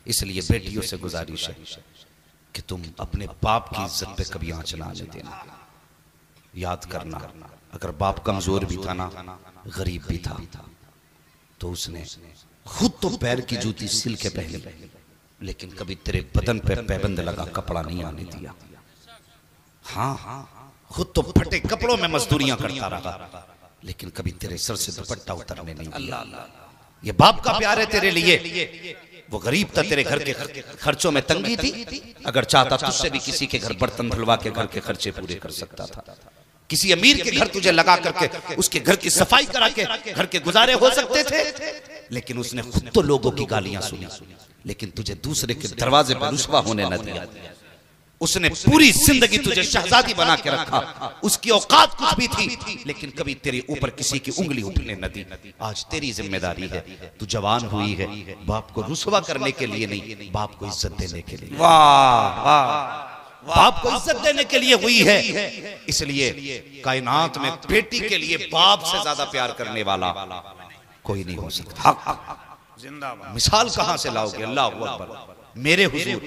इसलिए बेटियों से गुजारिश है कि तुम अपने बाप की इज्जत पे कभी आंच ना आने देना। याद करना, अगर बाप कमजोर भी था ना, गरीब भी था, तो उसने खुद तो पैर की जूती सिल के पहनी, लेकिन कभी तेरे बदन पे पैबंद लगा कपड़ा नहीं आने दिया। हाँ, खुद तो फटे कपड़ों में मजदूरियां करता रहा, लेकिन कभी तेरे सर से दुपट्टा उतरने नहीं दिया। ये बाप का प्यार है तेरे लिए। वो गरीब था, तेरे घर के खर्चों में तंगी थी, अगर चाहता तुझसे भी किसी के घर बर्तन धुलवा के घर के खर्चे पूरे कर सकता था। किसी अमीर के घर तुझे लगा करके उसके घर की सफाई करा के घर के गुजारे हो सकते थे, लेकिन उसने खुद तो लोगों की गालियां सुनी, लेकिन तुझे दूसरे के दरवाजे पर रुस्वा होने न दिया। उसने पूरी जिंदगी तुझे शहजादी बना के रखा, उसकी औकात कुछ भी थी, लेकिन कभी तेरे ऊपर किसी की उंगली उठने न दी। आज तेरी जिम्मेदारी है, तू जवान हुई है, बाप को रुस्वा करने के लिए नहीं, बाप को इज्जत देने के लिए। वाह वाह, बाप को इज्जत देने के लिए हुई है। इसलिए कायनात में बेटी के लिए बाप से ज्यादा प्यार करने वाला कोई नहीं हो सकता। जिंदाबाद। मिसाल कहां से लाओगे? अल्लाह अकबर। मेरे हुजूर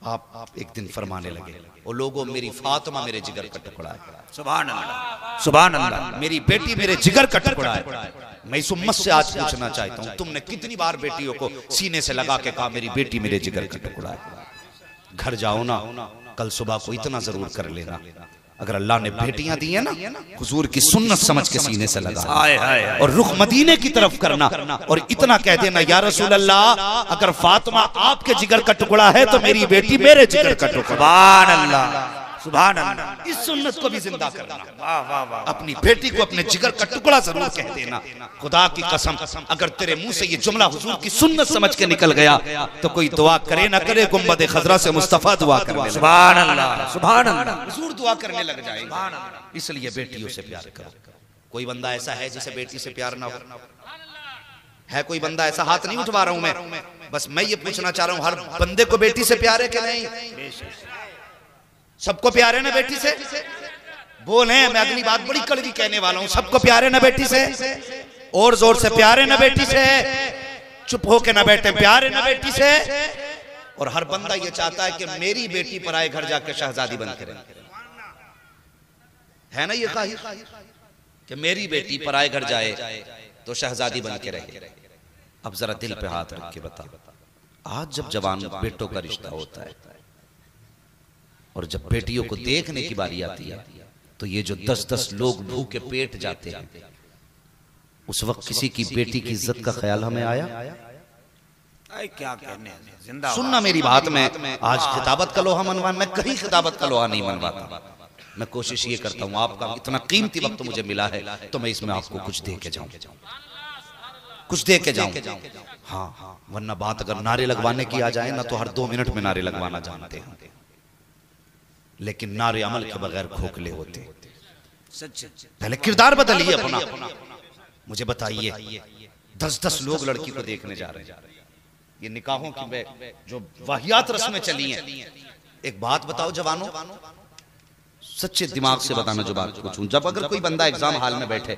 आप एक दिन फरमाने लगे, ओ लोगों, मेरी फातिमा मेरे जिगर का टुकड़ा है। सुभान अल्लाह, सुभान अल्लाह। मेरी बेटी मेरे जिगर का टुकड़ा है। मैं इस उम्मत से आज पूछना चाहता हूं, तुमने कितनी बार बेटियों को सीने से लगा के कहा मेरी बेटी मेरे जिगर का टुकड़ा है? घर जाओ ना, कल सुबह को इतना जरूर कर लेना, अगर अल्लाह ने बेटियां दी है ना, हुजूर की सुन्नत समझ के सीने से लगा और रुख मदीने की तरफ करना, और इतना कह देना, या रसूल अल्लाह, अगर फातिमा आपके जिगर का टुकड़ा है तो मेरी बेटी मेरे जिगर का टुकड़ा। सुभान अल्लाह, सुभान अल्लाह। इस सुन्नत को भी जिंदा करना। वाह वाह वाह। अपनी बेटी को अपने जिगर का टुकड़ा जरूर कह देना। खुदा की कसम, अगर तेरे मुंह से ये जुमला हुजूर की सुन्नत समझ के निकल गया तो कोई दुआ करे ना करे, गुंबद खजरा से मुस्तफा दुआ करे। सुभान अल्लाह, सुभान अल्लाह। हुजूर दुआ करने लग जाएंगे। इसलिए बेटियों से प्यार करो। कोई बंदा ऐसा है जिसे बेटी से प्यार ना हो? है कोई बंदा ऐसा? हाथ नहीं उठवा रहा हूं मैं, बस मैं ये पूछना चाह रहा हूं, हर बंदे को बेटी से प्यार है कि नहीं? सबको प्यार है ना बेटी से? बोले, मैं अगली बात बड़ी कड़वी कहने वाला हूं। सबको प्यार है ना बेटी से? और जोर से प्यार है ना बेटी से? चुप होके ना बैठे, प्यार है ना बेटी से? और हर बंदा ये चाहता है कि मेरी बेटी पराए घर जाकर शहजादी बन के रहे। है ना ये ख्वाहिश कि मेरी बेटी पराए घर जाए तो शहजादी बन के रहे? अब जरा दिल पे हाथ रख के बता, आज जब जवान बेटों का रिश्ता होता है और जब बेटियों को देखने की बारी आती है, तो ये जो 10-10 लोग भूखे पेट जाते हैं, उस वक्त किसी की बेटी की इज्जत का ख्याल हमें आया? क्या कहने, जिंदा सुनना मेरी बात में। आज खिताबत का लोहा मनवा, मैं कहीं खिताबत का लोहा नहीं मनवाता। मैं कोशिश ये करता हूँ, आपका इतना कीमती वक्त मुझे मिला है तो मैं इसमें आपको कुछ दे के जाऊं, कुछ दे के जाऊं। हाँ, वरना बात अगर नारे लगवाने की आ जाए ना, तो हर 2 मिनट में नारे लगवाना जानते हैं, लेकिन नारे अमल के बगैर खोखले होते। पहले किरदार बदलिए अपना। मुझे बताइए, 10-10 लोग लड़की को देखने जा रहे हैं, ये निकाहों की जो वाहियात रस्में चली हैं। एक बात बताओ जवानों, सच्चे दिमाग से बताना जो बात पूछूं, जब अगर कोई बंदा एग्जाम हॉल में बैठे,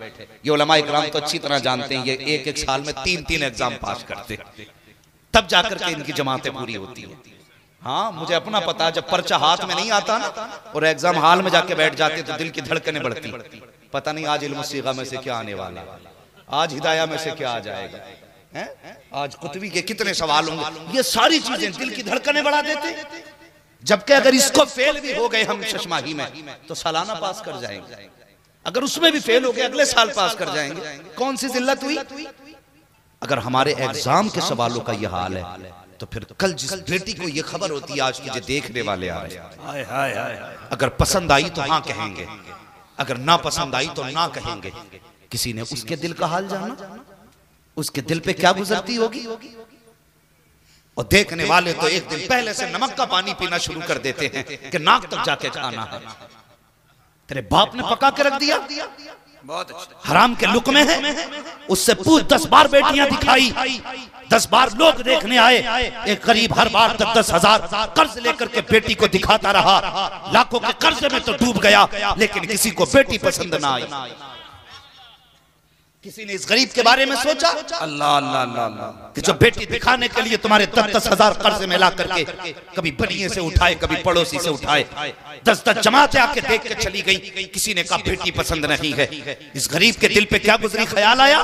ये उलमा इकराम तो अच्छी तरह जानते हैं, ये एक साल में 3-3 एग्जाम पास करते, तब जाकर के इनकी जमातें पूरी होती हैं। हाँ, मुझे अपना पता, जब पर्चा हाथ में नहीं आता ना और एग्जाम हॉल में जाके बैठ जाते तो दिल की धड़कनें बढ़ती, पता नहीं आज इल्म सीगा में से क्या आने वाला, आज हिदाया में से क्या आ जाएगा, हैं? आज कुतुबी के कितने सवाल होंगे। ये सारी चीजें दिल की धड़कनें बढ़ा देते, जबकि अगर इसको फेल भी हो गए हम शशमाही में तो सालाना पास कर जाएंगे, अगर उसमें भी फेल हो गए अगले साल पास कर जाएंगे। कौन सी जिल्लत हुई? अगर हमारे एग्जाम के सवालों का यह हाल है, तो फिर कल जिस बेटी को ये खबर होती है आज तुझे देखने वाले आ रहे, अगर पसंद आई तो हाँ कहेंगे, अगर ना पसंद आई तो ना कहेंगे। किसी ने उसके दिल का हाल जाना, उसके दिल पे क्या गुजरती होगी। और देखने वाले तो एक दिन पहले से नमक का पानी पीना शुरू कर देते हैं कि नाक तक जाके खाना है। तेरे बाप ने पका के रख दिया, बहुत अच्छा, हराम के लुक़मे है, उससे पूछ 10 बार बेटियां दिखाई, 10 बार लोग देखने आए, एक गरीब हर बार 10,000 कर्ज लेकर के बेटी को दिखाता रहा, लाखों के कर्ज में तो डूब गया, लेकिन किसी को बेटी पसंद ना आई। किसी ने इस गरीब के बारे में सोचा? अल्लाह अल्लाह अल्लाह कि जो बेटी दिखाने के लिए तुम्हारे 10,000 कर्ज में ला करके कभी बनिए से उठाए, कभी पड़ोसी से उठाए, 10 जमातें आके देख के चली गई, किसी ने कहा बेटी पसंद नहीं है। इस गरीब के दिल पे क्या गुजरी ख्याल आया?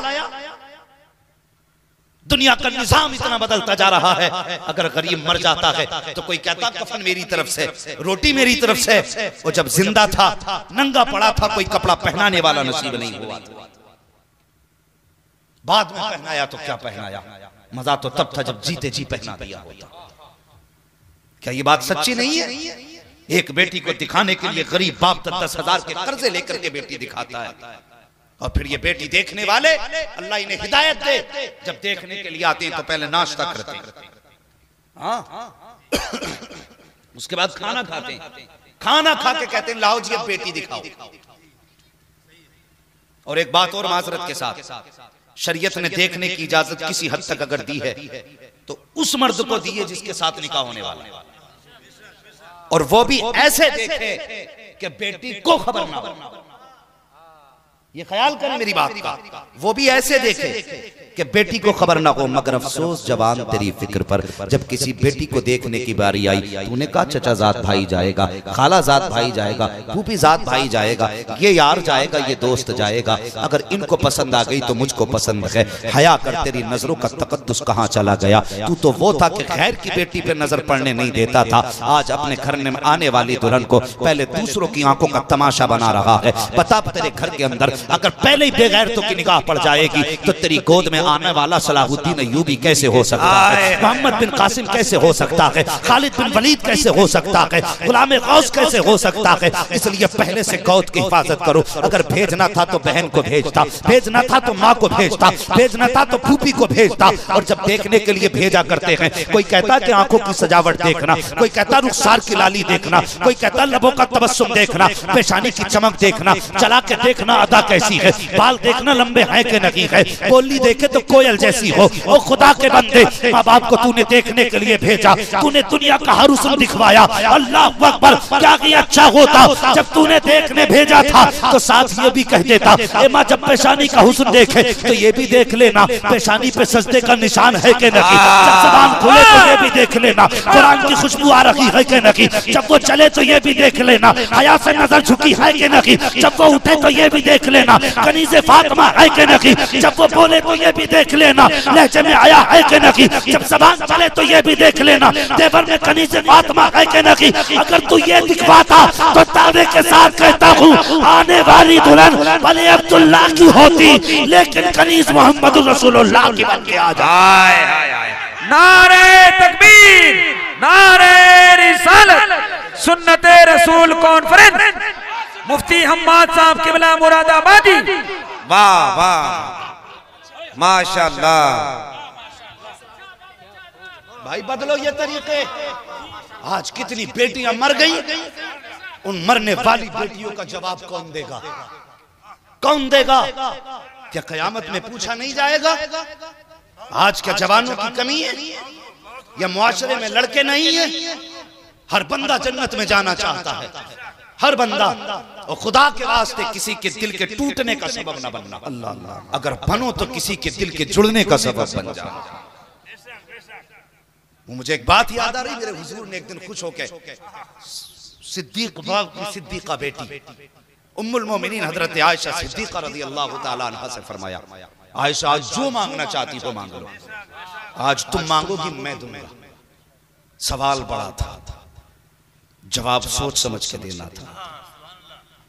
दुनिया का निजाम इतना बदलता जा रहा है, अगर गरीब मर जाता है तो कोई कहता कफन मेरी तरफ से, रोटी मेरी तरफ से। वो जब जिंदा था नंगा पड़ा था, कोई कपड़ा पहनाने वाला नसीब नहीं हुआ। बाद में पहनाया तो क्या पहनाया, मजा तो तब था जब जीते जी पहना दिया होता। क्या ये बात सच्ची नहीं है? एक बेटी को दिखाने के लिए गरीब बाप 10,000 के कर्जे लेकर के बेटी दिखाता है, और फिर ये बेटी देखने वाले, अल्लाह इन्हें हिदायत दे, जब देखने के लिए आते हैं तो पहले नाश्ता करते हैं, हाँ उसके बाद खाना खाते हैं, खाना खा के कहते हैं लाओ जी अब बेटी दिखाओ। और एक बात और माजरत के साथ, शरीयत ने देखने की इजाजत किसी हद तक अगर दी है तो उस मर्द को दी है जिसके साथ निकाह होने वाला है, और वो भी ऐसे देखे कि बेटी को खबर ना हो। ये ख्याल करें मेरी बात का, वो भी ऐसे देखे कि बेटी को खबर ना हो। मगर अफसोस जवान तेरी फिक्र पर, जब किसी बेटी को देखने की बारी आई, तूने कहा चचा जात भाई जाएगा, खाला जात भाई जाएगा, फूफी जात भाई जाएगा, ये यार जाएगा, ये दोस्त जाएगा, अगर इनको पसंद आ गई तो मुझको पसंद है। हया कर, तेरी नजरों का तकद्दुस कहाँ चला गया? तू तो वो था कि गैर की बेटी पे नजर पड़ने नहीं देता था, आज अपने घर में आने वाली दुल्हन को पहले दूसरों की आंखों का तमाशा बना रहा है। बता तेरे घर के अंदर अगर पहले ही बेगैरतों की निगाह पड़ जाएगी तो तेरी गोद में आने वाला सलाहुद्दीन अय्यूबी कैसे हो सकता है, मोहम्मद बिन कासिम कैसे हो सकता है, खालिद बिन वलीद कैसे हो सकता है, गुलाम गौस कैसे हो सकता है। इसलिए पहले से गोद की हिफाजत करो। अगर भेजना था तो बहन को भेजता, भेजना था तो माँ को भेजता, भेजना था तो फूफी को भेजता। और जब देखने के लिए भेजा करते हैं, कोई कहता कि आंखों की सजावट देखना, कोई कहता रुखसार की लाली देखना, कोई कहता लबों का तबस्सुम देखना, पेशानी की चमक देखना, चला के देखना अदा कैसी है, बाल देखना लंबे हैं कि नहीं है, बोली देखे तो कोयल जैसी हो। ओ खुदा के बंदे, माँ बाप को तूने देखने के लिए भेजा, तूने दुनिया का हर हुस्न दिखवाया, अल्लाह अकबर, क्या अच्छा होता जब तूने देखने भेजा था तो साथ ये भी कह देता, ए माँ जब पेशानी का हुस्न देखे तो ये भी देख लेना पेशानी पे सजदे का निशान है कि नहीं, जब ज़बान खुले तो ये भी देख लेना कुरान की खुशबू आ रही है कि नहीं, जब वो चले तो ये भी देख लेना हया से नजर झुकी है कि नहीं, जब वो उठे तो ये भी देख लेना कनीज़े फातिमा है कि नहीं, जब वो बोले तो ये भी देख लेना लहजे में आया है कि नहीं, जब ज़बान चले तो ये भी देख लेना तेवर में कनीज़े फातिमा है कि नहीं। अगर तू ये दिखवाता तो दावे के साथ कहता हूँ आने वाली दुल्हन भले अब्दुल्ला की होती लेकिन कनीज़ मोहम्मद रसूलुल्लाह की बन के आ जाए। नारे तकबीर, नारे रिसालत, सुन्नते रसूल कॉन्फ्रेंस, मुफ्ती हम्माद साहब किबला मुरादाबादी। वाह वाह माशाल्लाह। भाई बदलो ये तरीके। आज कितनी बेटियां मर गई, उन मरने वाली बेटियों का जवाब कौन देगा? कौन देगा? क्या कयामत में पूछा नहीं जाएगा? आज क्या जवानों की कमी है या मुआशरे में लड़के नहीं है? हर बंदा जन्नत में जाना चाहता है, हर बंदा। और खुदा के वास्ते किसी के दिल के टूटने का सबब न बनना, अल्लाह अगर बनो तो किसी के दिल के जुड़ने का सबब बन जाओ। मुझे एक बात याद आ रही, मेरे हुजूर ने एक दिन खुश होकर सिद्दीक बाग की सिद्दीका बेटी उम्मुल मोमिनीन हजरत आयशा सिद्दीका रज़ी अल्लाह तआला अन्हा से फरमाया, आयशा आज जो मांगना चाहती हो मांग लो, आज तुम मांगोगी मैं दूंगा। सवाल बड़ा था, जवाब सोच समझ के देना था।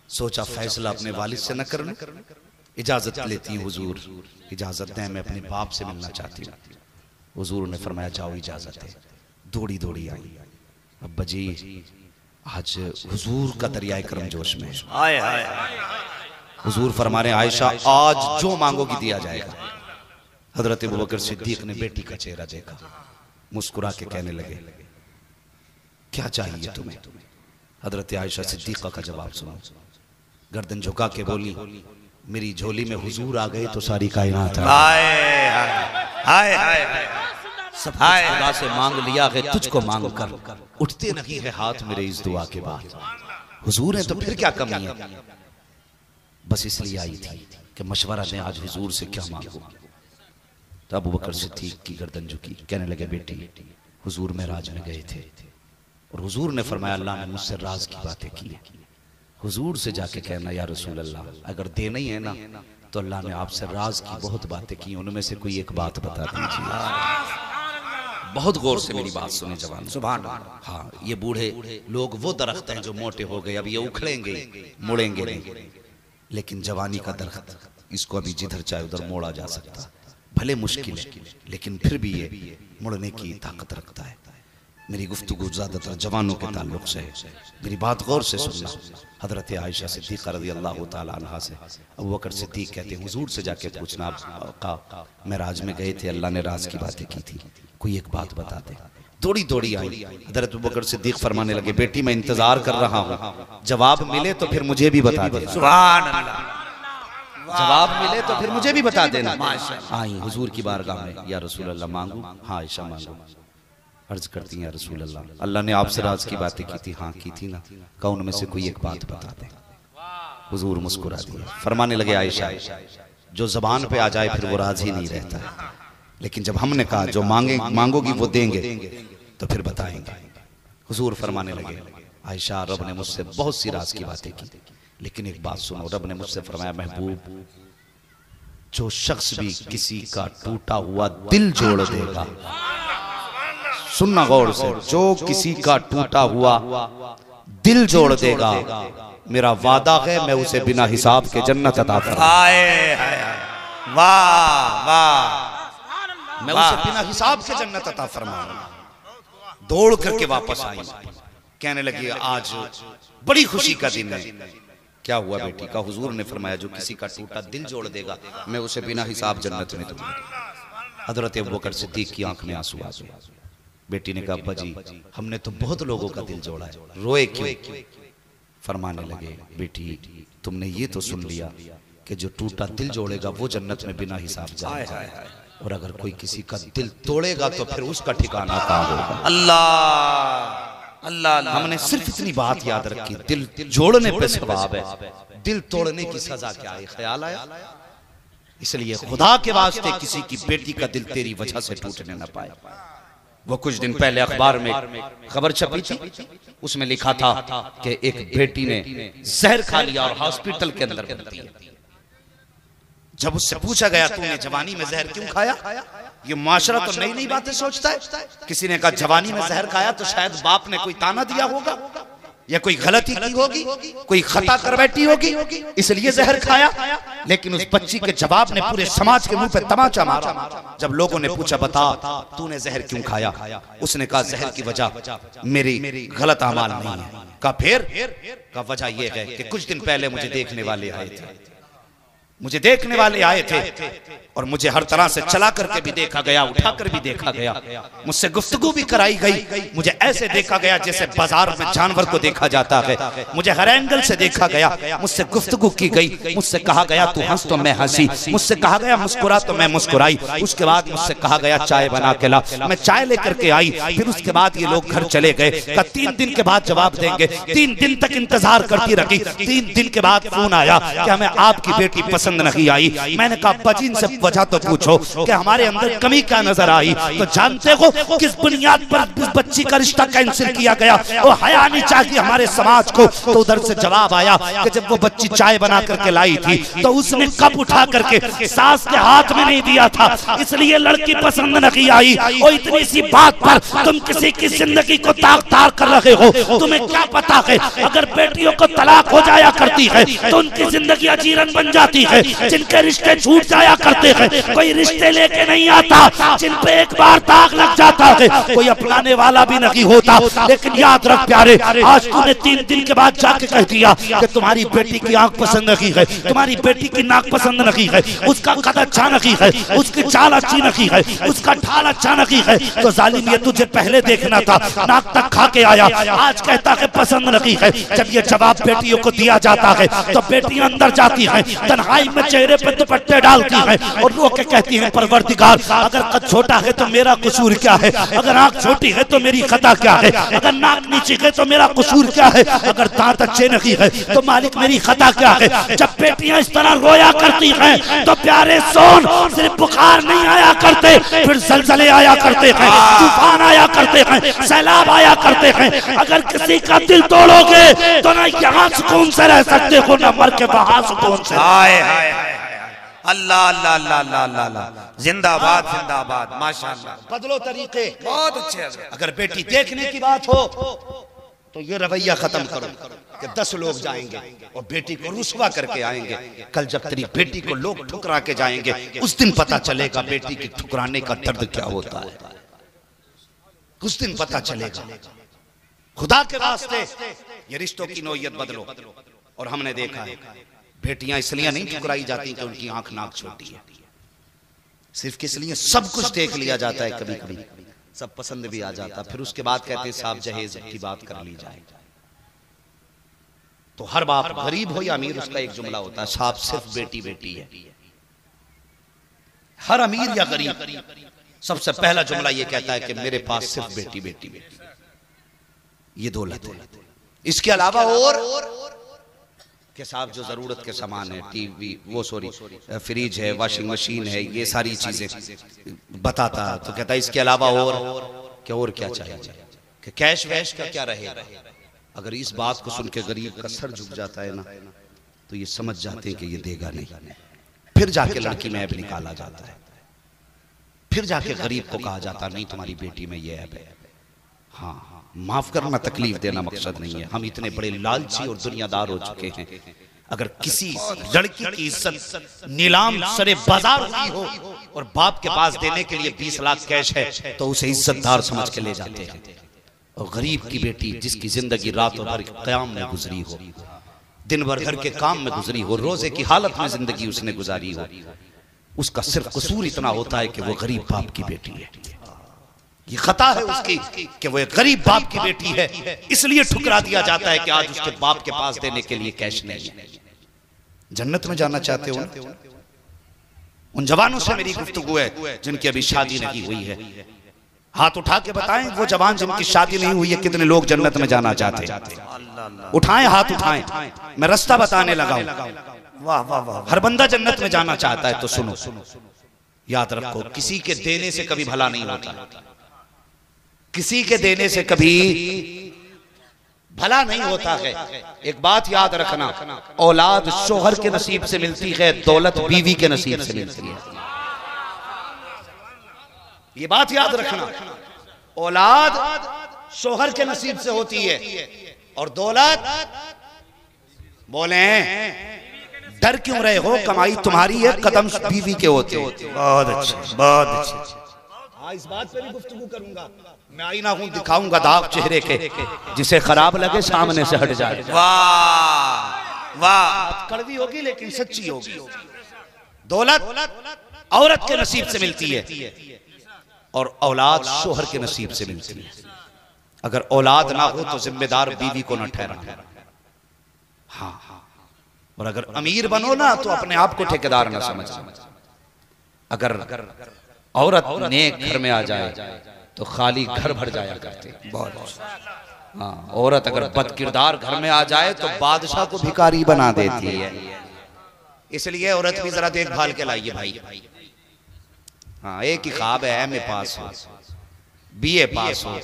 सोचा फैसला अपने वालिद से न कर लूं, इजाजत लेती हूँ हुजूर, इजाजत दें मैं अपने बाप से मिलना चाहती हूँ। हुजूर ने फरमाया जाओ इजाजत है। दौड़ी दौड़ी आई, अब्बा जी आज हुजूर का दरियाए करम जोश में। आए हाय हुजूर फरमा रहे आयशा आज जो मांगोगी दिया जाएगा। हजरत अबू बकर सिद्दीक ने बेटी का चेहरा देखा, मुस्कुरा के कहने लगे क्या चाहिए तुम्हें? हजरत आयशा सिद्दीका का जवाब सुनो, गर्दन झुका के बोली मेरी झोली में हुजूर आ गए तो सारी कायनात सब खुदा से मांग लिया है, तुझको मांग कर उठते नहीं है हाथ मेरे इस दुआ के बाद। हुजूर है तो फिर क्या कमी है? बस इसलिए आई थी कि मशवरा दें आज हुजूर से क्या मांगो। तो अबू बकर सिद्दीक की गर्दन झुकी, कहने लगे बेटी हुजूर मेराज में गए थे और हुजूर ने फरमाया अल्लाह ने मुझसे राज की बातें की। हुजूर से जाके कहना या रसूल अल्लाह अगर देना ही है ना तो अल्लाह ने आपसे राज की बहुत बातें की, उनमें से कोई एक बात बता दीजिए। बहुत गौर से मेरी बात सुने जवान, सुभान अल्लाह। हाँ, ये बूढ़े लोग वो दरख्त हैं जो मोटे हो गए, अब ये उखड़ेंगे मुड़ेंगे नहीं, लेकिन जवानी का दरख्त इसको अभी जिधर चाहे उधर मोड़ा जा सकता, भले मुश्किल है लेकिन फिर भी ये मुड़ने की ताकत रखता है। मेरी गुफ्तगू ज़्यादातर जवानों के ताल्लुक से है, मेरी बात गौर से सुनना। हजरत आयशा सिद्दीक़ा रज़ी अल्लाह तआला अन्हा से अबू बकर सिद्दीक कहते हैं हुजूर से जाके पूछना आप मेराज में गए थे, अल्लाह ने राज की बातें की थी, कोई एक बात बता दे। दौड़ी दौड़ी आई, हजरत अबू बकर सिद्दीक फरमाने लगे बेटी मैं इंतजार कर रहा हूँ, जवाब मिले तो फिर मुझे भी बता दे। सुभान अल्लाह, जवाब मिले तो फिर मुझे भी बता देना। आई हुजूर की बारगाह में, या रसूल अल्लाह मांगू? हाँ आयशा मांगू। अर्ज करती हैं रसूल अल्लाह अल्लाह ने आपसे राज की बातें की थी। हाँ की थी ना, कहा उनमें से कोई एक बात बता दे। हुजूर मुस्कुरा दिए, फरमाने लगे आयशा जो जबान पे आ जाए फिर वो राज ही नहीं रहता है, लेकिन जब हमने कहा जो मांगोगी वो देंगे तो फिर बताएंगे। हुजूर फरमाने लगे आयशा रब ने मुझसे बहुत सी राज की बातें की, लेकिन एक बात सुनो, रब ने मुझसे फरमाया महबूब जो शख्स भी किसी का टूटा हुआ दिल जोड़ देगा, सुनना गौर से, जो किसी का टूटा हुआ दिल जोड़ देगा मेरा वादा है मैं उसे बिना हिसाब के जन्नत अता फरमाऊंगा। वाह वाह, मैं उसे बिना हिसाब के जन्नत अता फरमाऊंगा। दौड़ करके वापस आई, कहने लगी आज बड़ी खुशी का दिन है। क्या हुआ बेटी? का हुजूर ने फरमाया जो किसी का टूटा दिल जोड़ देगा मैं उसे बिना हिसाब जन्नत में दूंगा। हजरत अबू बकर सिद्दीक की आंख में आंसू आ गए। बेटी ने कहा अब्बा जी हमने तो बहुत लोगों का दिल जोड़ा है, रोए क्यों? फरमाने लगे बेटी तुमने ये तो सुन लिया कि जो टूटा दिल जोड़ेगा वो जन्नत में बिना हिसाब जाएगा, और अगर कोई किसी का दिल तोड़ेगा तो फिर उसका ठिकाना कहाँ होगा? अल्लाह अल्लाह। हमने सिर्फ इतनी बात याद रखी, दिल जोड़ने पे सवाब है, दिल तोड़ने की सजा क्या है? ख्याल आया? इसलिए खुदा के वास्ते किसी की बेटी का दिल तेरी वजह से टूटने न पाए। वो कुछ दिन पहले अखबार में खबर छपी थी, उसमें लिखा था कि एक बेटी ने जहर खा लिया और हॉस्पिटल के अंदर भर्ती है। जब उससे पूछा गया तूने जवानी में जहर क्यों खाया? ये माशरा तो नई नई बातें सोचता है। किसी ने कहा जवानी में जहर खाया तो शायद बाप ने कोई ताना दिया होगा या कोई गलती की होगी, कोई खता कर बैठी होगी इसलिए जहर खाया। लेकिन उस बच्ची के जवाब ने पूरे समाज के मुंह पे तमाचा मारा। जब लोगों ने पूछा बता तूने जहर क्यों खाया, उसने कहा जहर की वजह मेरी गलत अमाल नहीं है। कहा फिर? का वजह यह है कि कुछ दिन पहले मुझे देखने वाले आए थे और मुझे हर तरह से चला करके भी देखा गया, उठा कर भी देखा गया, मुझसे गुफ्तगू भी कराई गई, मुझे ऐसे देखा गया जैसे बाजार में जानवर को देखा जाता है, मुझे हर एंगल से देखा गया, मुझसे गुफ्तगू की गई, मुझसे कहा गया तू हंस तो मैं हंसी, मुझसे कहा गया मुस्कुरा तो मैं मुस्कुराई, उसके बाद मुझसे कहा गया चाय बना के ला, मैं चाय लेकर के आई, फिर उसके बाद ये लोग घर चले गए। का 3 दिन के बाद जवाब देंगे, 3 दिन तक इंतजार करती रही, 3 दिन के बाद फोन आया कि हमें आपकी बेटी पसंद नहीं आई। मैंने कहा बजीन से वजह तो पूछो कि हमारे अंदर कमी क्या नजर आई। तो जानते हो किस बुनियाद पर उस बच्ची का रिश्ता कैंसिल किया गया? वो हया नहीं चाहिए हमारे समाज को। तो उधर से जवाब आया कि जब वो बच्ची चाय बना करके लाई थी तो उसने कप उठा करके सास के हाथ में नहीं दिया था, इसलिए लड़की पसंद नहीं आई। और इतनी सी बात पर तुम किसी की जिंदगी को ताक-ताक कर रहे हो। तुम्हें क्या पता है अगर बेटियों को तलाक हो जाया करती है तो उनकी जिंदगी अजीरन बन जाती है। जिनके रिश्ते छूट जाया करते हैं कोई रिश्ते लेके नहीं आता, जिन पे एक बार दाग लग जाता है कोई अपनाने वाला भी नहीं होता। लेकिन याद रख प्यारे, आज तूने 3 दिन के बाद जाके कह दिया कि तुम्हारी बेटी की आंख पसंद नहीं है, तुम्हारी बेटी की नाक पसंद नहीं है, उसका कद अच्छा नहीं है, उसकी चाल अच्छी नहीं है, उसका ढाल अच्छा नहीं है। तो जालिम ये तुझे पहले देखना था, नाक तक खा के आया, आज कहता है पसंद नहीं है। जब ये जवाब बेटियों को दिया जाता है तो बेटियां अंदर जाती हैं, तन्हाई तन्हाई में चेहरे पर दुपट्टे डालती है और रो के कहती है परवरदिगार अगर कद छोटा है तो मेरा कसूर क्या है, अगर आंख छोटी है तो मेरी खता क्या है, अगर नाक नीचे है तो मेरा कसूर क्या है, अगर दांत अच्छे नहीं है तो मालिक मेरी खता क्या है। जब बेटियां इस तरह रोया करती हैं तो प्यारे सोन सिर्फ बुखार नहीं आया करते, फिर जलजले आया करते हैं, तूफान आया करते हैं, सैलाब आया करते हैं। अगर किसी का दिल तोड़ोगे तो ना यहाँ सुकून से रह सकते हो ना मर के वहां सुकून से। अल्लाह अल्लाह अल्लाह अल्लाह अल्लाह, जिंदाबाद जिंदाबाद, माशाअल्लाह। बदलो तरीके, बहुत अच्छे। अगर बेटी देखने की बात हो तो ये रवैया खत्म करो कि 10 लोग जाएंगे और बेटी को रुसवा करके आएंगे। कल जब तेरी बेटी को लोग ठुकरा के जाएंगे उस दिन पता चलेगा बेटी की ठुकराने का दर्द क्या होता है, उस दिन पता चलेगा। खुदा के वास्ते ये रिश्तों की नौयत बदलो। और हमने देखा है बेटियां इसलिए नहीं ठुकराई जाती कि उनकी आंख नाक छोटी है, सिर्फ किस लिए सब कुछ देख लिया जाता है, कभी कभी सब पसंद भी आ जाता, फिर उसके बाद कहते हैं साहब जहेज की बात कर ली जाए। तो हर बाप गरीब हो या अमीर उसका एक जुमला होता है साहब सिर्फ बेटी बेटी है। हर अमीर या गरीब सबसे पहला जुमला ये कहता है कि मेरे पास सिर्फ बेटी बेटी बेटी, ये दौलत है। इसके अलावा और कि साहब जो जरूरत के सामान है, टीवी वो सॉरी फ्रिज है, वॉशिंग मशीन है, ये सारी चीजें बताता तो कहता है इसके अलावा और क्या चाहिए कि कैश वैश का क्या रहेगा। अगर इस बात को सुन के गरीब का सर झुक जाता है ना तो ये समझ जाते हैं कि ये देगा नहीं। फिर जाके लड़की में ऐब निकाला जाता है, फिर जाके गरीब को कहा जाता नहीं तुम्हारी बेटी में ये ऐब है। हाँ माफ करना तकलीफ देना मकसद नहीं है, हम इतने बड़े लालची और दुनियादार हो चुके हैं। अगर किसी लड़की की इज्जत नीलाम सरे बाजार हुई हो और बाप के पास देने के लिए 20 लाख कैश है तो उसे इज्जतदार समझ के ले जाते हैं। और गरीब की बेटी जिसकी जिंदगी रात भर क़याम में गुजरी हो, दिन भर घर के काम में गुजरी हो, रोजे की हालत में जिंदगी उसने गुजारी हो, उसका सिर्फ कसूर इतना होता है कि वो गरीब बाप की बेटी है। ये खता है उसकी कि वो एक गरीब बाप की बेटी है, इसलिए ठुकरा दिया जाता है कि आज उसके बाप के पास देने के लिए कैश नहीं है। जन्नत में जाना चाहते हो ना? उन जवानों से मेरी गुफ्तगू है जिनकी अभी शादी नहीं हुई है, हाथ उठा के बताएं वो जवान जिनकी शादी नहीं हुई है कितने लोग जन्नत में जाना चाहते हैं। उठाएं, हाथ उठाएं, मैं रास्ता बताने लगा हूं। वाह वाह वाह, हर बंदा जन्नत में जाना चाहता है। तो सुनो, याद रखो किसी के देने से कभी भला नहीं होता, किसी के देने से कभी भला नहीं होता है। एक बात याद रखना, औलाद शोहर के नसीब से मिलती है, दौलत बीवी के नसीब से मिलती है। ये बात याद रखना, औलाद शोहर के नसीब से होती है और दौलत, बोले डर क्यों रहे हो, कमाई तुम्हारी है, कदम बीवी के होते हैं। बहुत अच्छे, बहुत अच्छे। हाँ, इस बात पे भी गुफ्तगू करूंगा। मैं आईना हूं, दिखाऊंगा दाग चेहरे के, जिसे खराब लगे सामने से हट जाए। वाह वाह, कड़वी होगी लेकिन सच्ची होगी। दौलत औरत के नसीब से मिलती है और औलाद शोहर के नसीब से मिलती है। अगर औलाद ना हो तो जिम्मेदार बीवी को न ठहराना। हाँ, और अगर अमीर बनो ना तो अपने आप को ठेकेदार ना समझना। अगर औरत नेक घर में आ जाए तो खाली घर भर जाया करते। बहुत हाँ, औरत अगर बदकिरदार घर में आ जाए तो बादशाह को भिखारी बना देती है। इसलिए औरत भी जरा देखभाल के लाइए भाई। हाँ, एक ही ख्वाब है एमए पास हो, बीए पास हो,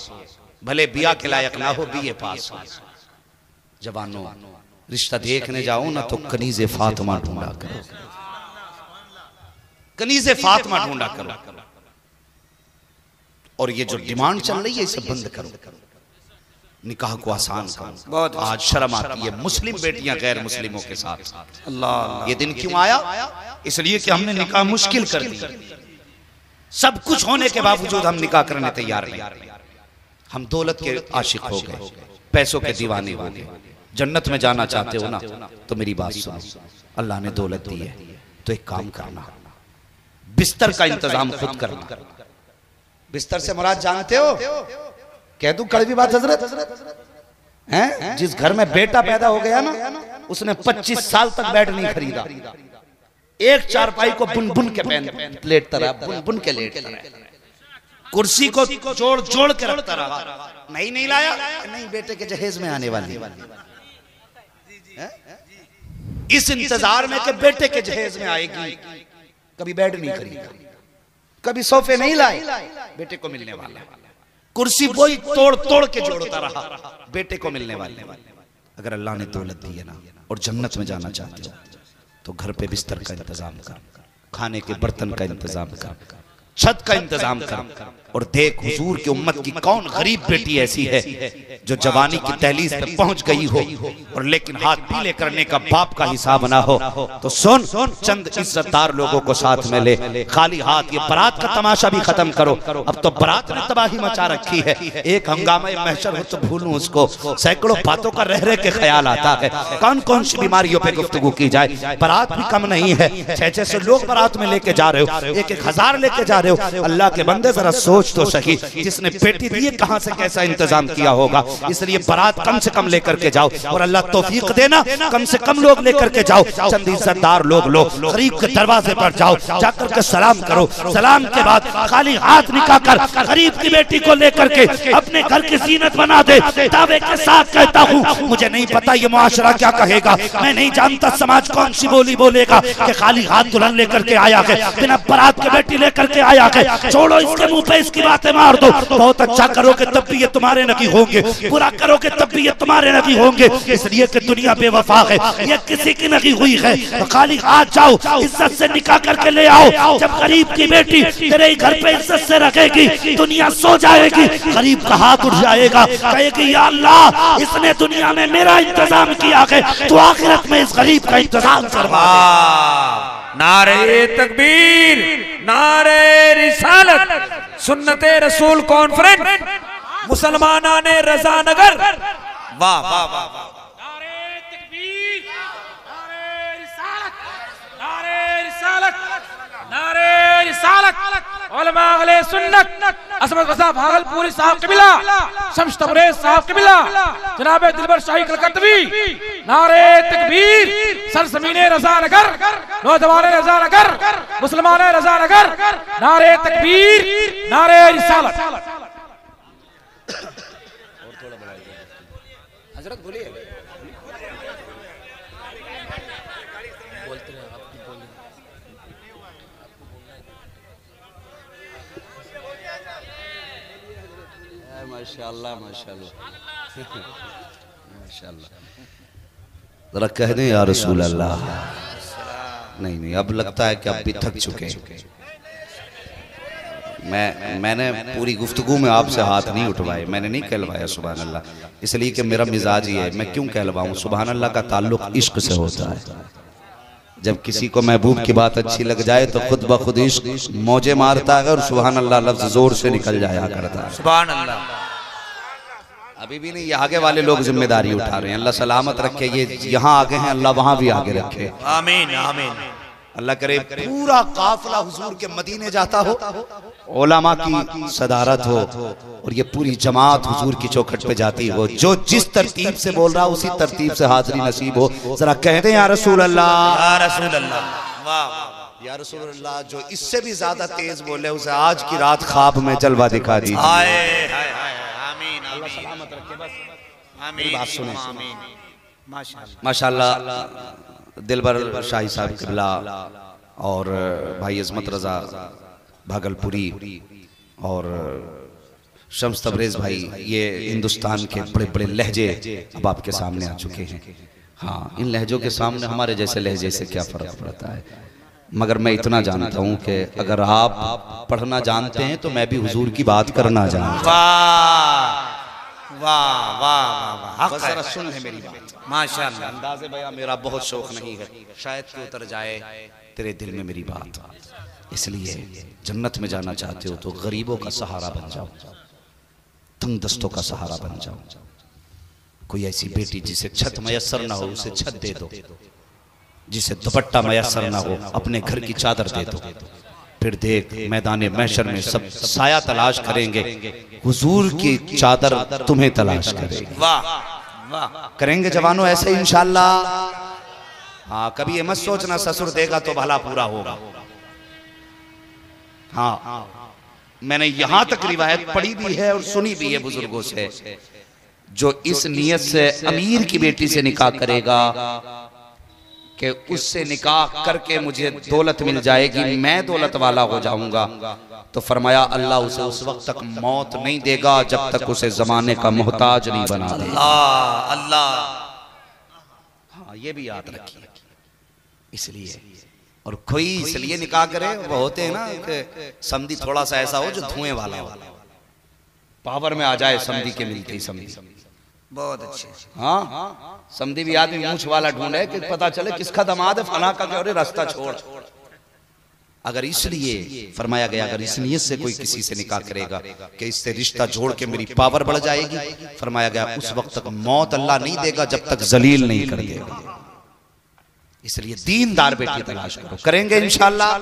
भले बिया के लायक ना हो, बीए पास हो। जवानों, रिश्ता देखने जाओ ना तो कनीज़े फातिमा ढूंढा करो, कनीज़े फातिमा ढूंढा करो। और ये जो डिमांड चल रही है इसे बंद करो, निकाह को आसान करो। बहुत आज शर्म आती है मुस्लिम बेटियां गैर मुस्लिमों के साथ। अल्लाह, ये दिन क्यों आया? इसलिए कि हमने निकाह मुश्किल कर दी। सब कुछ होने के बावजूद हम निकाह करने तैयार नहीं। हम दौलत के आशिक हो गए, पैसों के दीवाने हो गए। जन्नत में जाना चाहते हो ना तो मेरी बात सुनो, अल्लाह ने दौलत दी है तो एक काम करना, बिस्तर का इंतजाम खुद करना। बिस्तर से मुराद जानते हो? कह दूं कड़वी बात हजरत हैं? जिस घर में बेटा पैदा हो गया ना उसने 25 साल तक बेड नहीं खरीदा। एक चारपाई को बुन बुन के पहन लेटता रहा, बुन बुन के लेटता रहा, कुर्सी को जोड़ जोड़ के रखता रहा। नहीं लाया, नहीं बेटे के जहेज में आने वाली, इस इंतजार में कि बेटे के जहेज में आएगी। कभी बेड नहीं खरीदा, कभी सोफे नहीं लाए, बेटे को मिलने वाला। कुर्सी वही तोड़ तोड़ के जोड़ता रहा, बेटे को मिलने वाले। अगर अल्लाह ने दौलत दी है ना और जन्नत में जाना चाहते हो तो घर पे बिस्तर का इंतजाम कर, खाने के बर्तन का इंतजाम कर, छत का इंतजाम कर, और देख हुजूर की उम्मत की कौन गरीब बेटी ऐसी है जो जवानी की दहलीज पे पहुंच गई हो और लेकिन हाथ पीले करने का बाप का हिसाब ना हो। तो सुन, चंद इज्जतदार लोगों को साथ में ले, खाली हाथ ये बारात का तमाशा भी खत्म करो। अब तो बारात ने तबाही मचा रखी है, एक हंगामा महशर हो तो भूलूं उसको, सैकड़ों बातों का रह रह के ख्याल आता है, कौन कौन सी बीमारियों पे गुफ्तगू की जाए। बारात भी कम नहीं है, 600 लोग बारात में लेके जा रहे हो, 1,000 लेके जा रहे हो। अल्लाह के बंदे जरा सोच तो सही, जिसने बेटी दी है कहां से कैसा इंतजाम किया होगा। इसलिए बारात कम से कम लेकर के जाओ, और अल्लाह तौफीक देना कम से कम लोग लेकर के जाओ, चंद इज्जतदार लोग लो। गरीब के दरवाजे पर जाओ, जाकर के सलाम करो, सलाम के बाद खाली हाथ निकाल कर गरीब की बेटी को लेकर के अपने घर की जीनत बना दे। दावे के साथ कहता हूँ, मुझे नहीं पता ये मुआशरा क्या कहेगा, मैं नहीं जानता समाज कौन सी बोली बोलेगा कि खाली हाथ दुल्हन लेकर के आया है, बिना बारात की बेटी लेकर के आया है। छोड़ो इसके मुंह पे इसकी बातें मार दो। बहुत अच्छा करोगे तब भी ये तुम्हारे नबी होंगे, बुरा करोगे तब भी ये तुम्हारे नबी होंगे, इसलिए कि दुनिया बेवफा है, ये किसी की नहीं हुई है। तो खाली हाथ जाओ, इज्जत से निकाह करके ले आओ। जब गरीब की बेटी तेरे घर पे इज्जत से रखेगी, दुनिया सो जाएगी, गरीब का हाथ उठ जाएगा, कहेगी या अल्लाह इसने दुनिया में मेरा इंतजाम किया है, तो आखिरत में इस गरीब का इंतजाम करवा। नारे तकबीर, नारे रिसालत, सुन्नते रसूल कॉन्फ्रेंस, मुसलमाना ने रजा नगर। वाह वाह वाह वाह। नारे तकबीर, नारे रिसालत, नारे रिसालत, नारे रिसालत, उलमा अहले सुन्नत, असमत रज़ा भागलपुरी साहब कबिला, शम्स तबरेज़ साहब कबिला, जनाब दिलबर शाही कलकत्तवी, नारे तकबीर, सरजमीने रज़ा नगर, नौजवान रज़ा नगर, मुसलमान रज़ा नगर, नारे तकबीर, नारे रिसालत। हजरत बोलिए। माशाअल्लाह माशाअल्लाह माशाअल्लाह। जरा कह दें या रसूल अल्लाह। नहीं, अब लगता है कि अब भी थक चुके हैं। मैंने पूरी गुफ्तगू में आपसे हाथ नहीं उठवाए, मैंने नहीं कहलवाया सुभान अल्लाह, इसलिए कि मेरा मिजाज ही है, मैं क्यों कहलवाऊं। सुभान अल्लाह का ताल्लुक इश्क से होता है। जब किसी को महबूब की बात अच्छी लग जाए तो खुद ब खुद इश्क मौजे मारता है और सुभान अल्लाह लफ्ज जोर से निकल जाया करता है। सुभान अल्लाह। अभी भी नहीं, ये आगे वाले लोग जिम्मेदारी उठा रहे हैं। अल्लाह सलामत रखे, ये यहाँ आगे हैं, अल्लाह वहां भी आगे रखे। आमीन आमीन। अल्लाह करे पूरा काफिला हुजूर के मदीने जाता हो, उलमा की सदारत हो, और ये पूरी जमात हुजूर की चौखट पे जाती हो। जो जिस तरतीब से बोल रहा उसी तरतीब से हाजिरी नसीब हो। जरा कह दें या रसूल अल्लाह, या रसूल अल्लाह। वाह या रसूल अल्लाह। जो इससे भी ज्यादा तेज बोले उसे आज की रात ख्वाब में जलवा दिखा दी। हाय हाय हाय। आमीन आमीन। आमीन। बात सुने। आमीन। माशाअल्लाह माशाअल्लाह। दिलबर शाही साहब किबला और भाई अजमत रजा भागलपुरी और शम्स तबरेज़ भाई, ये हिंदुस्तान के बड़े बड़े लहजे अब आपके सामने आ चुके हैं। हाँ, इन लहजों के सामने हमारे जैसे लहजे से क्या फ़र्क पड़ता है। मगर मैं इतना जानता हूँ कि अगर आप पढ़ना जानते हैं तो मैं भी हुजूर की बात करना जानता हूँ। वाह वाह वाह वाह। जरा सुन ले मेरी बात। माशाअल्लाह। अंदाज़े बयां मेरा बहुत शौक नहीं है, शायद कि उतर जाए तेरे दिल में मेरी बात। इसलिए जन्नत में जाना चाहते हो तो गरीबों का सहारा बन जाओ, तंग दस्तों का सहारा बन जाओ। कोई ऐसी बेटी जिसे छत मयसर ना हो उसे छत दे दो, जिसे दुपट्टा मयसर ना हो अपने घर की चादर दे दो। फिर देख मैदान महशर में सब साया तलाश करेंगे, हुजूर की चादर तुम्हें तलाश करेगी। वाह वाह। करेंगे जवानों ऐसे इंशाअल्लाह। हाँ, कभी ये मत सोचना ससुर देगा तो भला पूरा होगा। हाँ, मैंने यहां तक रिवायत पढ़ी भी है और सुनी भी है बुजुर्गों से, जो इस नियत से अमीर की बेटी से निकाह करेगा कि उससे निकाह करके मुझे दौलत मिल जाएगी, मैं दौलत वाला हो जाऊंगा, तो फरमाया अल्लाह उसे उस वक्त तक मौत नहीं देगा जब तक उसे जमाने का मोहताज नहीं बना दे। अल्लाह अल्लाह। हाँ, ये भी याद रखिए। इसलिए और कोई इसलिए निकाह करे, वो होते हैं ना कि समधी थोड़ा सा ऐसा हो जो धुएं वाला हो, पावर में आ जाए समधी के मिलते ही समधी। बहुत अच्छे। हाँ, समधी भी आदमी मूछ वाला ढूंढे कि पता चले किसका दामाद है, फला का क्या, रास्ता छोड़। अगर इसलिए फरमाया गया, अगर इस नियत से कोई किसी से निकाह करेगा कि इससे रिश्ता जोड़ के मेरी पावर बढ़ जाएगी, फरमाया गया उस वक्त तक मौत अल्लाह नहीं देगा जब तक जलील नहीं कर देगा। इसलिए दीनदार बेटी तलाश करो। करेंगे इंशाल्लाह?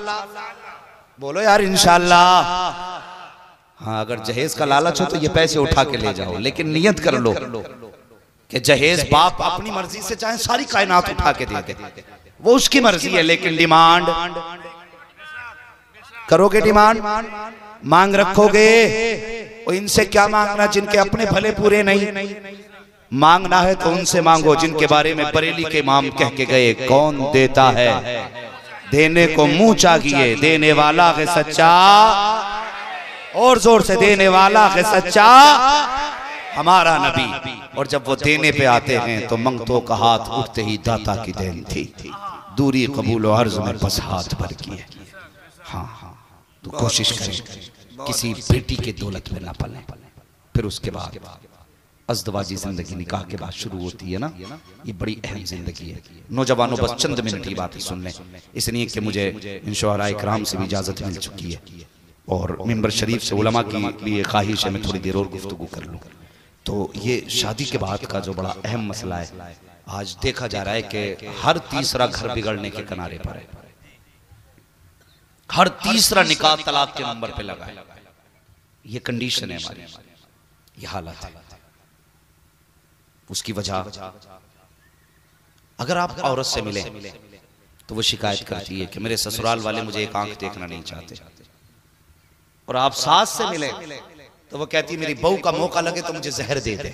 बोलो यार इंशाल्लाह। हाँ, अगर जहेज का लालच हो तो ये पैसे उठा के ले जाओ, लेकिन नियत कर लो कि जहेज बाप अपनी मर्जी से चाहे सारी कायनात उठा के दे दे, वो उसकी मर्जी है, लेकिन डिमांड करोगे, डिमांड मांग रखोगे। और इनसे क्या मांगना जिनके अपने भले पूरे नहीं, मांगना है तो उनसे मांगो जिनके बारे में बरेली के इमाम कह के गए, कौन देता है देने को मुंह चाहिए, देने वाला है सच्चा, और जोर से देने वाला है सच्चा हमारा नबी। और जब वो देने पे आते हैं तो मंगतों का हाथ उठते ही दाता की देन थी, दूरी कबूल और अर्ज में बस हाथ भर की है। हाँ हाँ, तो कोशिश करें किसी बेटी के दौलत में ना पले। फिर उसके बाद अज़दवाजी जिंदगी निकाह के बाद शुरू होती है ना, ये बड़ी अहम जिंदगी है। नौजवानों बस चंद मिनट की बातें सुन लें, इसलिए कि मुझे इन शुअरा इकराम से भी इजाजत मिल चुकी है और मिंबर शरीफ से उलमा की भी ख्वाहिश है मैं थोड़ी देर और गुफ्तगू कर लूँ। तो ये शादी के बाद का जो बड़ा अहम मसला है, आज देखा जा रहा है कि हर तीसरा घर बिगड़ने के किनारे पर है, हर तीसरा निकाह तलाक के नंबर पे लगा है। ये कंडीशन है हमारी, ये हालत है। उसकी वजह, अगर आप औरत से मिले तो वो शिकायत करती है कि मेरे ससुराल वाले मुझे एक आंख देखना नहीं चाहते, और आप सास से मिले तो वो कहती है मेरी बहू का मौका लगे तो मुझे जहर दे दे।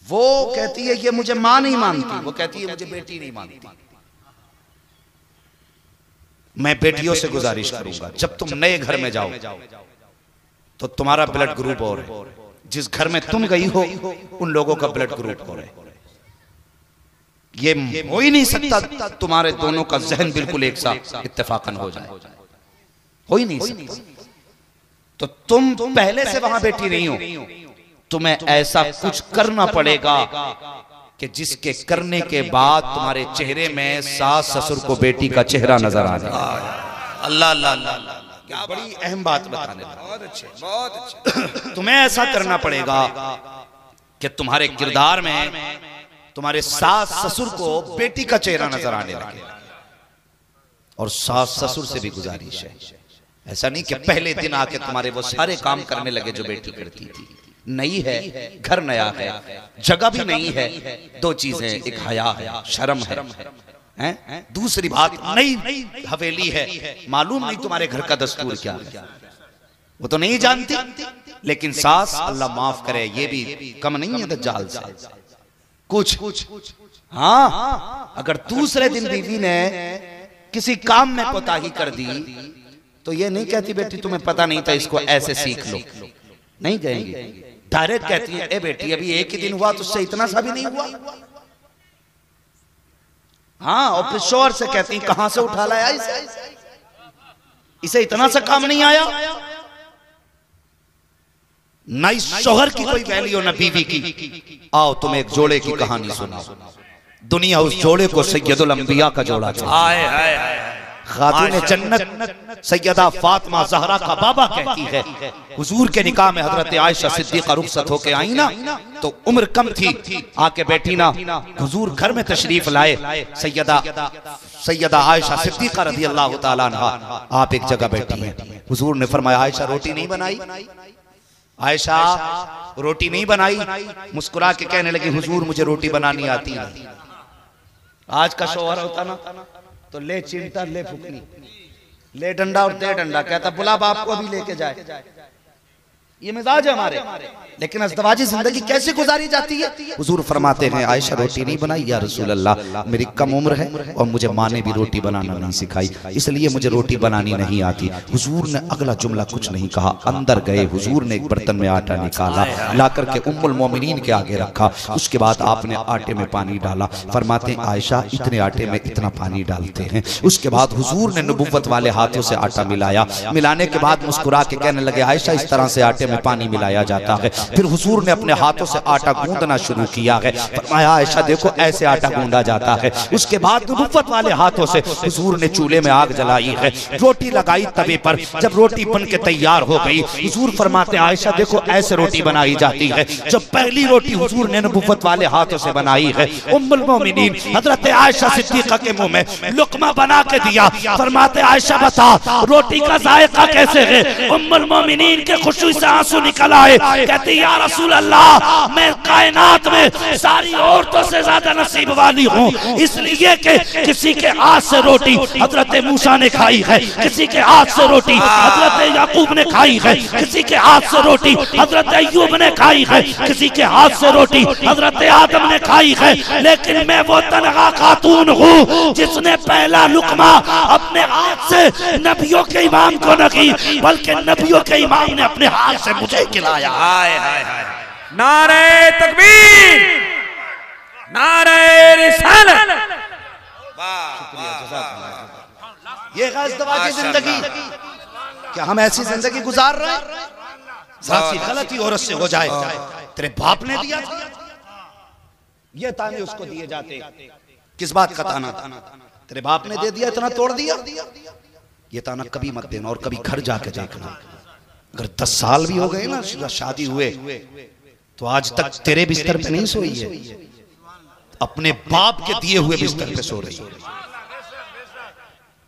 वो कहती है ये मुझे मां नहीं मानती, वो कहती है मुझे बेटी नहीं मानती। मैं बेटियों से गुजारिश करूंगा, जब तुम नए घर में जाओ तो तुम्हारा ब्लड ग्रुप और है, जिस घर में तुम गई हो उन लोगों का ब्लड ग्रुप और है। ये हो ही नहीं सकता तुम्हारे दोनों का जहन बिल्कुल एक साथ इत्तेफाकन हो जाए, हो ही नहीं सकता। तो तुम पहले से वहां बेटी नहीं हो, तुम्हें ऐसा कुछ करना पड़ेगा कि जिसके करने के बाद तुम्हारे चेहरे में सास ससुर को बेटी का चेहरा नजर आ जाए। अल्लाह अल्लाह अल्लाह, क्या बड़ी अहम बात बताने लगा। बहुत अच्छे बहुत अच्छे। तुम्हें ऐसा करना पड़ेगा कि तुम्हारे किरदार में तुम्हारे सास ससुर को बेटी का चेहरा नजर आने लगे। और सास ससुर से भी गुजारिश है, ऐसा नहीं कि पहले दिन आके तुम्हारे वो सारे काम करने लगे जो बेटी करती थी। नई है, घर नया है, जगह भी नहीं है, दो चीजें, एक हया है, शर्म है, दूसरी बात नई हवेली है, मालूम नहीं तुम्हारे घर का दस्तूर क्या है, वो तो नहीं जानती। लेकिन सास, अल्लाह माफ करे, ये भी कम नहीं है दज्जाल से कुछ। हाँ, अगर दूसरे दिन बीवी ने किसी काम में कोताही कर दी तो ये नहीं कहती बेटी तुम्हें पता नहीं था, इसको ऐसे सीख लो, नहीं कहेंगी, डायरेक्ट कहती है ए बेटी अभी एक ही दिन हुआ, तुझसे इतना सा भी नहीं हुआ। हाँ, और फिर शोहर से कहती है कहां से उठा लाया इसे इतना सा काम नहीं आया। ना इस शोहर की कोई वैल्यू ना बीवी की। आओ तुम एक जोड़े की कहानी सुनाओ। दुनिया उस जोड़े को सैयदुल अंबिया का जोड़ा था। खातून जन्नत सैयदा फातिमा ज़हरा का बाबा कहती है हुजूर के निकाह में हजरत आयशा सिद्दीक़ा रुखसत होके आई ना, तो उम्र कम थी, आके बैठी ना, हुजूर घर में तशरीफ लाए, सैयदा आयशा सिद्दीक़ा रज़ी अल्लाह ताला अन्हा आप एक जगह बैठी हैं। हुजूर ने फरमाया आयशा रोटी नहीं बनाई, आयशा रोटी नहीं बनाई। मुस्कुरा के कहने लगी हुजूर मुझे रोटी बनानी आती नहीं। आज का शौहर होता ना तो ले चिमटा ले फुकनी, ले डंडा और दे डंडा, कहता बुला बाप को भी लेके जाए। ये मिजाज है हमारे। लेकिन अज़दवाजी जिंदगी कैसे गुजारी जाती है? हुजूर फरमाते हैं आयशा रोटी नहीं बनाई या रसूल अल्लाह, मेरी कम उम्र है और मुझे माँ ने भी रोटी बनाना नहीं सिखाई, इसलिए मुझे रोटी बनानी नहीं आती। हुजूर ने अगला जुमला कुछ नहीं कहा, अंदर गए, हुजूर ने एक बर्तन में आटा निकाला, ला करके उम्मुल मोमिनीन के आगे रखा। उसके बाद आपने आटे में पानी डाला। फरमाते हैं आयशा इतने आटे में इतना पानी डालते हैं। उसके बाद हुजूर ने नबुव्वत वाले हाथों से आटा मिलाया। मिलाने के बाद मुस्कुरा के कहने लगे आयशा इस तरह से आटे में पानी मिलाया जाता है। फिर हुजूर ने अपने हाथों से आटा गूंदना शुरू किया है। फरमाया आयशा देखो ऐसे आटा गूंदा जाता है। उसके बाद नबुव्वत वाले हाथों से हुजूर ने चूल्हे में आग जलाई है, रोटी लगाई तवे पर। जब रोटी बन के तैयार हो गई, हुजूर फरमाते हैं आयशा देखो ऐसे रोटी बनाई जाती है। जब पहली रोटी हुजूर ने नबुव्वत वाले हाथों से बनाई है, उम्मुल मोमिनीन हजरत आयशा सिद्दीका के मुंह में लुकमा बना के दिया। फरमाते आयशा बता रोटी का जायका कैसे है? उम्मुल मोमिनीन के खुशी से आंसू निकल आए। कहती या रसूल अल्लाह मैं कायनात में सारी औरतों से ज्यादा नसीब वाली हूँ, इसलिए कि किसी के हाथ से रोटी हजरत मूसा ने खाई है, किसी के हाथ से रोटी हजरत याकूब ने खाई है, किसी के हाथ से रोटी हजरत अय्यूब ने खाई है, किसी के हाथ से रोटी हजरत आदम ने खाई है। लेकिन मैं वो तनहा खातून हूँ जिसने पहला लुकमा अपने हाथ से नबियों के इमाम को न की, बल्कि नबियों के इमाम ने अपने हाथ से मुझे खिलाया। हाय हाय हाय। नारे तकबीर, नारे रिसालत। ये अज़दवाजी जिंदगी, क्या हम ऐसी जिंदगी गुजार रहे हैं? ज़ाती गलती औरत से हो जाए, तेरे बाप ने दिया था, ये ताने उसको दिए जाते। किस बात का ताना? तेरे बाप ने दे दिया, इतना तोड़ दिया। ये ताना कभी मत देना और कभी घर जाके देखना। अगर 10 साल भी हो गए ना शादी हुए तो आज तक तेरे बिस्तर पे नहीं सोई है, अपने बाप के दिए हुए बिस्तर पे सो रही है।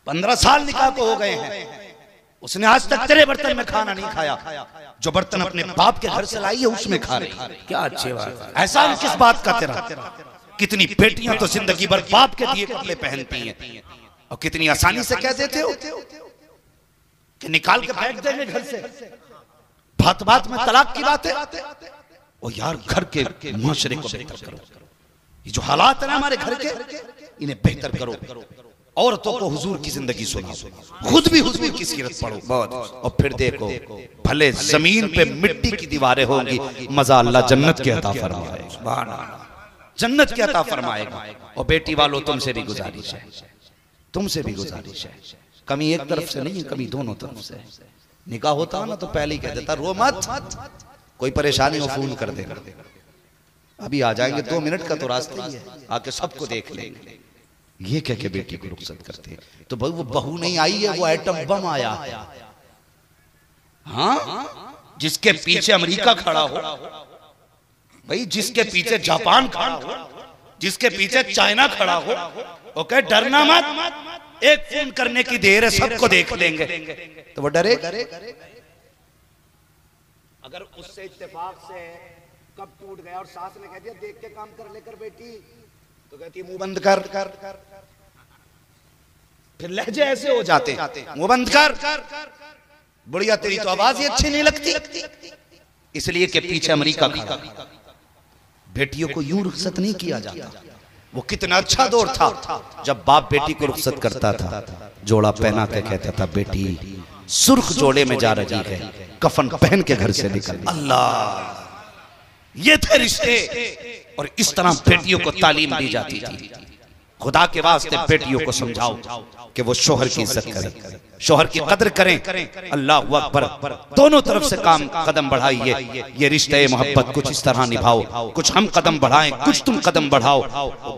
15 साल निकाह को हो गए हैं, उसने आज तक तेरे बर्तन में खाना नहीं खाया, जो बर्तन अपने बाप के घर से लाई है उसमें खा रही है। क्या अच्छी बात है। एहसान किस बात का तेरा? कितनी बेटियां तो जिंदगी भर बाप के दिए कपड़े पहनती हैं और कितनी आसानी से कह देते हो कि निकाल के फेंक देंगे घर से। बात बात में तलाक की बात है। ओ यार घर के माशरे को बेहतर करो। ये जो हालात है ना हमारे घर के, इन्हें बेहतर करो। औरतों को हुजूर की जिंदगी सुनाओ, खुद भी हुजूर की सीरत पढ़ो बहुत, और फिर देखो भले जमीन पे मिट्टी की दीवारें होंगी, मजा अल्लाह जन्नत के अता फरमाएगा, जन्नत के अता फरमाएगा। और बेटी वालों तुमसे भी गुजारिश है, तुमसे भी गुजारिश है, कमी एक तरफ से नहीं, कमी दोनों तरफ से। निकाह होता ना तो पहले ही कह देता रो मत, कोई परेशानी हो फोन कर देगा, अभी आ जाएंगे, 2 मिनट का तो रास्ता ही है, आके सबको देख लेंगे। ये कह के बेटी को रुखसत करते हैं। तो भाई वो बहू नहीं आई है, वो एटम बम आया। हाँ, जिसके पीछे अमेरिका खड़ा हो, भाई जिसके पीछे जापान खड़ा हो, जिसके पीछे चाइना खड़ा हो, ओके डरना मत, एक फोन करने की देर है, सबको देख लेंगे। तो वो डरे? अगर उससे इत्तेफाक से कब टूट गया और सास ने कह दिया देख के काम कर लेकर बेटी, तो कहती मुंह बंद कर, फिर लहजे ऐसे हो जाते, मुंह बंद कर, बुढ़िया तेरी तो आवाज ही अच्छी नहीं लगती, इसलिए कि पीछे अमेरिका खड़ा। बेटियों को यूं रुखसत नहीं किया जाता। वो कितना अच्छा दौर था जब बाप बेटी को रुखसत करता था, जोड़ा पहना के कहता था बेटी सुर्ख जोड़े में जा रही है, कफन पहन के घर से निकल। अल्लाह, ये थे रिश्ते। और इस तरह बेटियों को तालीम दी जाती थी। खुदा के वास्ते बेटियों को समझाओ कि वो शोहर की इज्जत करें, शोहर की कदर करें। अल्लाह अकबर, दोनों तरफ से काम कदम बढ़ाइए। ये रिश्ते मोहब्बत कुछ इस तरह निभाओ, कुछ हम कदम बढ़ाएं, कुछ तुम कदम बढ़ाओ।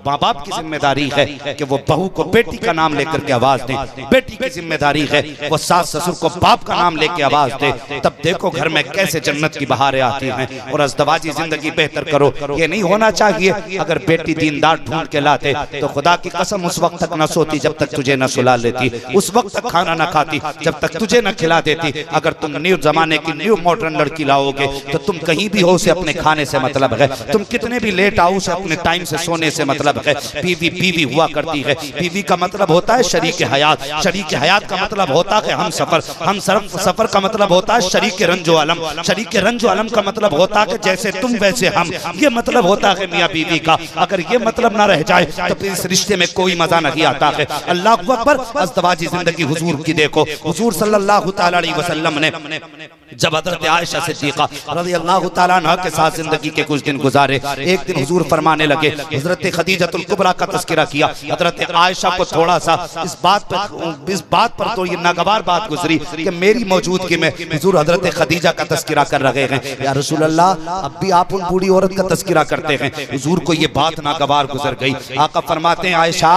माँ बाप की जिम्मेदारी है कि वो बहू को बेटी का नाम लेकर के आवाज दें, बेटी की जिम्मेदारी है वो सास ससुर को बाप का नाम लेके आवाज दे। तब देखो घर में कैसे जन्नत की बहारें आती हैं। और अज़दवाजी जिंदगी बेहतर करो। ये नहीं होना चाहिए अगर बेटी दीनदार ढूंढ के लाते तो खुदा की कसम उस वक्त तक न सोती जब तक तुझे न सुला लेती, उस वक्त तक खाना न खाती जब तक तुझे न खिला देती। अगर तुम न्यू जमाने की न्यू मॉडर्न लड़की लाओगे तो तुम कहीं भी हो, से अपने खाने से मतलब है। तुम कितने भी लेट आओ, से अपने टाइम से सोने से मतलब है। बीवी बीवी हुआ करती है। बीवी का मतलब होता है शरीक हयात। शरीक हयात का मतलब होता है हम सफर। हम सफर का मतलब होता है शरीक रंजो आलम। शरीक रंजो आलम का मतलब होता है जैसे तुम वैसे हम। ये मतलब होता है मियाँ बीवी का। अगर ये मतलब ना रह जाए तो फिर इस रिश्ते में कोई मजा नहीं आता है। अल्लाह अकबर। अज़दवाजी जिंदगी हुजूर की देखो। हुजूर सल्लल्लाहु तआला अलैहि वसल्लम ने जब हजरत आयशा सिद्दीक़ा रज़ियल्लाहु तआला अन्हा के साथ जिंदगी के कुछ दिन गुजारे, एक दिन हुजूर फरमाने लगे, हजरत खदीजतुल कुबरा का तज़किरा किया। हजरत आयशा को थोड़ा सा इस बात पर तो ये नागवार बात गुजरी कि मेरी मौजूदगी में हुजूर हजरत खदीजा का तज़किरा कर रहे हैं। या रसूल अल्लाह, अब भी आप उन बूढ़ी औरत का तज़किरा करते हैं। हुजूर को ये बात नागवार गुजर गई। आका फरमाते हैं, आयशा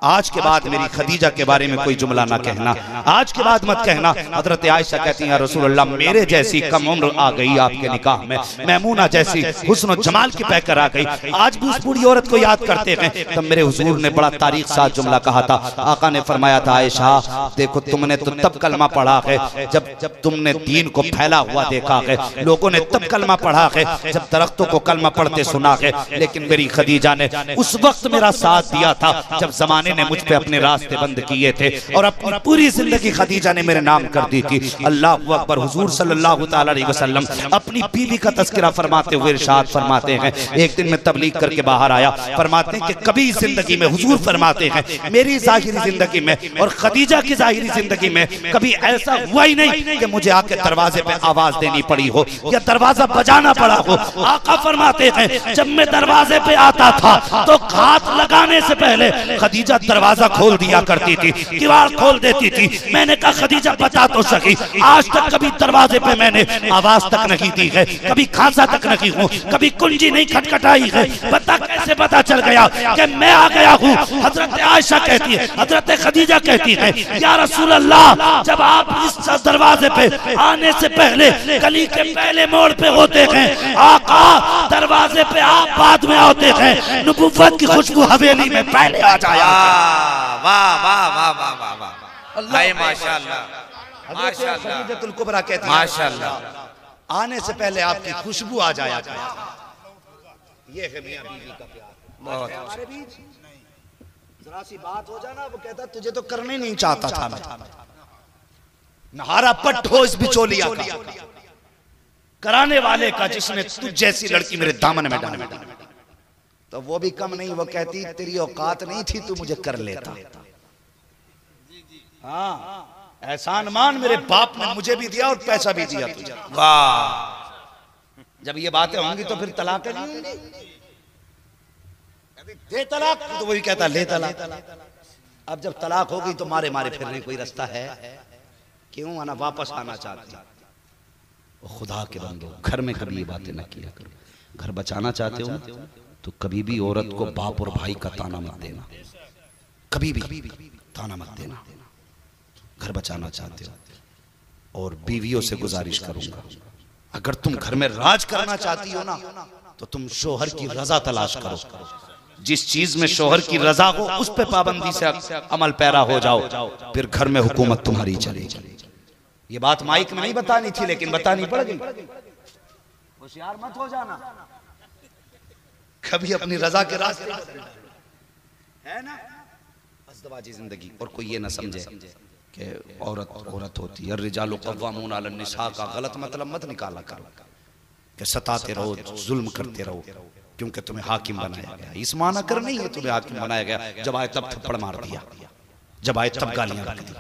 आज के बाद मेरी खदीजा के बारे में कोई जुमला ना कहना, आज के बाद मत कहना। हजरत आयशा कहती हैं, रसूल अल्लाह, मेरे जैसी कम उम्र आ गई आपके निकाह में, मैमूना जैसी हुस्न जमाल की पैकर आ गई। आज भी उस बूढ़ी औरत को याद करते हैं। तब मेरे हुजूर ने बड़ा तारीख साथ जुमला कहा था। आका ने फरमाया था, आयशा देखो, तुमने तो तब कलमा पढ़ा है जब तुमने दीन को फैला हुआ देखा है। लोगों ने तब कलमा पढ़ा है जब दरख्तों को कलमा पढ़ते सुना है। लेकिन मेरी खदीजा ने उस वक्त मेरा साथ दिया था जब जमाने ने मुझ पे अपने रास्ते बंद किए थे और अपनी पूरी जिंदगी खदीजा ने मेरे नाम कर दी थी। अल्लाह अकबर। हुजूर सल्लल्लाहु तआला अलैहि वसल्लम अपनी बीवी का तज़किरा फरमाते हुए इरशाद फरमाते हैं, एक दिन मैं तबलीग करके बाहर आया, फरमाते हैं कि कभी जिंदगी में, हुजूर फरमाते हैं, मेरी जाहिरी जिंदगी में और खदीजा की जाहिरी जिंदगी में कभी ऐसा हुआ ही नहीं कि मुझे आके दरवाजे पे आवाज देनी पड़ी हो या दरवाजा बजाना पड़ा हो। आका फरमाते हैं, जब मैं दरवाजे पे आता था तो हाथ लगाने से पहले खदीजा दरवाजा खोल दिया करती थी, दीवार खोल देती थी। मैंने कहा, खदीजा बता तो सकी, आज तक कभी दरवाजे पे मैंने आवाज तक नहीं दी है, कभी खांसा तक नहीं हूँ, कभी कुंजी नहीं खटखटाई है। बता कैसे पता चल गया कि मैं आ गया हूँ? हजरत आयशा कहती है, हजरत खदीजा कहती है, या रसूल अल्लाह, जब आप इस दरवाजे पे आने से पहले गली के पहले मोड़ पे होते हैं, आका दरवाजे पे आप बाद में होते हैं, नबुव्वत की खुशबू हवेली में पहले आ जाया। वाह वाह वाह वाह वाह वाह, माशाअल्लाह माशाअल्लाह। खदीजतुल कुबरा कहती है, माशाअल्लाह, आने से पहले आपकी खुशबू आ जाया। ये है मियां बीवी का प्यार। बहुत हमारे बीच जरा सी बात हो जाना, वो कहता तुझे तो करने नहीं चाहता था मैं, नहारा पट हो इस बिचौलिया का, कराने वाले का, जिसने तुझ जैसी लड़की मेरे दामन में डाली। तो वो भी कम नहीं, वो कहती तेरी औकात नहीं थी, तू मुझे कर लेता। हाँ, एहसान मान मेरे बाप ने मुझे भी दिया और पैसा भी दिया तुझे। वाह, जब ये बातें होंगी तो फिर तलाक नहीं होंगी। दे तलाक तो वही कहता ले तलाक। अब जब तलाक होगी तो मारे मारे फिरने कोई रास्ता है? क्यों आना, वापस आना चाहती। खुदा के बंदो, घर में कभी ये बातें ना किया करो। घर बचाना चाहते हो तो कभी भी औरत को बाप और भाई का ताना मत देना, कभी भी ताना मत देना। घर बचाना चाहते हो। और बीवियों से गुजारिश करूंगा, अगर तुम घर में राज करना चाहती हो ना तो तुम शोहर की रजा तलाश करो। जिस चीज में शोहर की रजा हो उस पे पाबंदी से अमल पैरा हो जाओ, फिर घर में हुकूमत तुम्हारी चलेगी। ये बात माइक में नहीं बतानी थी लेकिन बतानी पड़ गई। होशियार मत हो जाना, कभी अपनी रजा के रास्ते है ना। अज़दवाजी जिंदगी। और कोई ये ना समझे कि औरत होती है, रिजालु क़व्वामून अलन निसा का गलत मतलब मत निकाला करो कि सताते रहो, जुल्म करते रहो क्योंकि तुम्हें हाकिम बनाया गया। इस माना कर नहीं है तुम्हें हाकिम बनाया गया, जब आए तब थप्पड़ मार दिया, जब आए तब गालियां रख दी।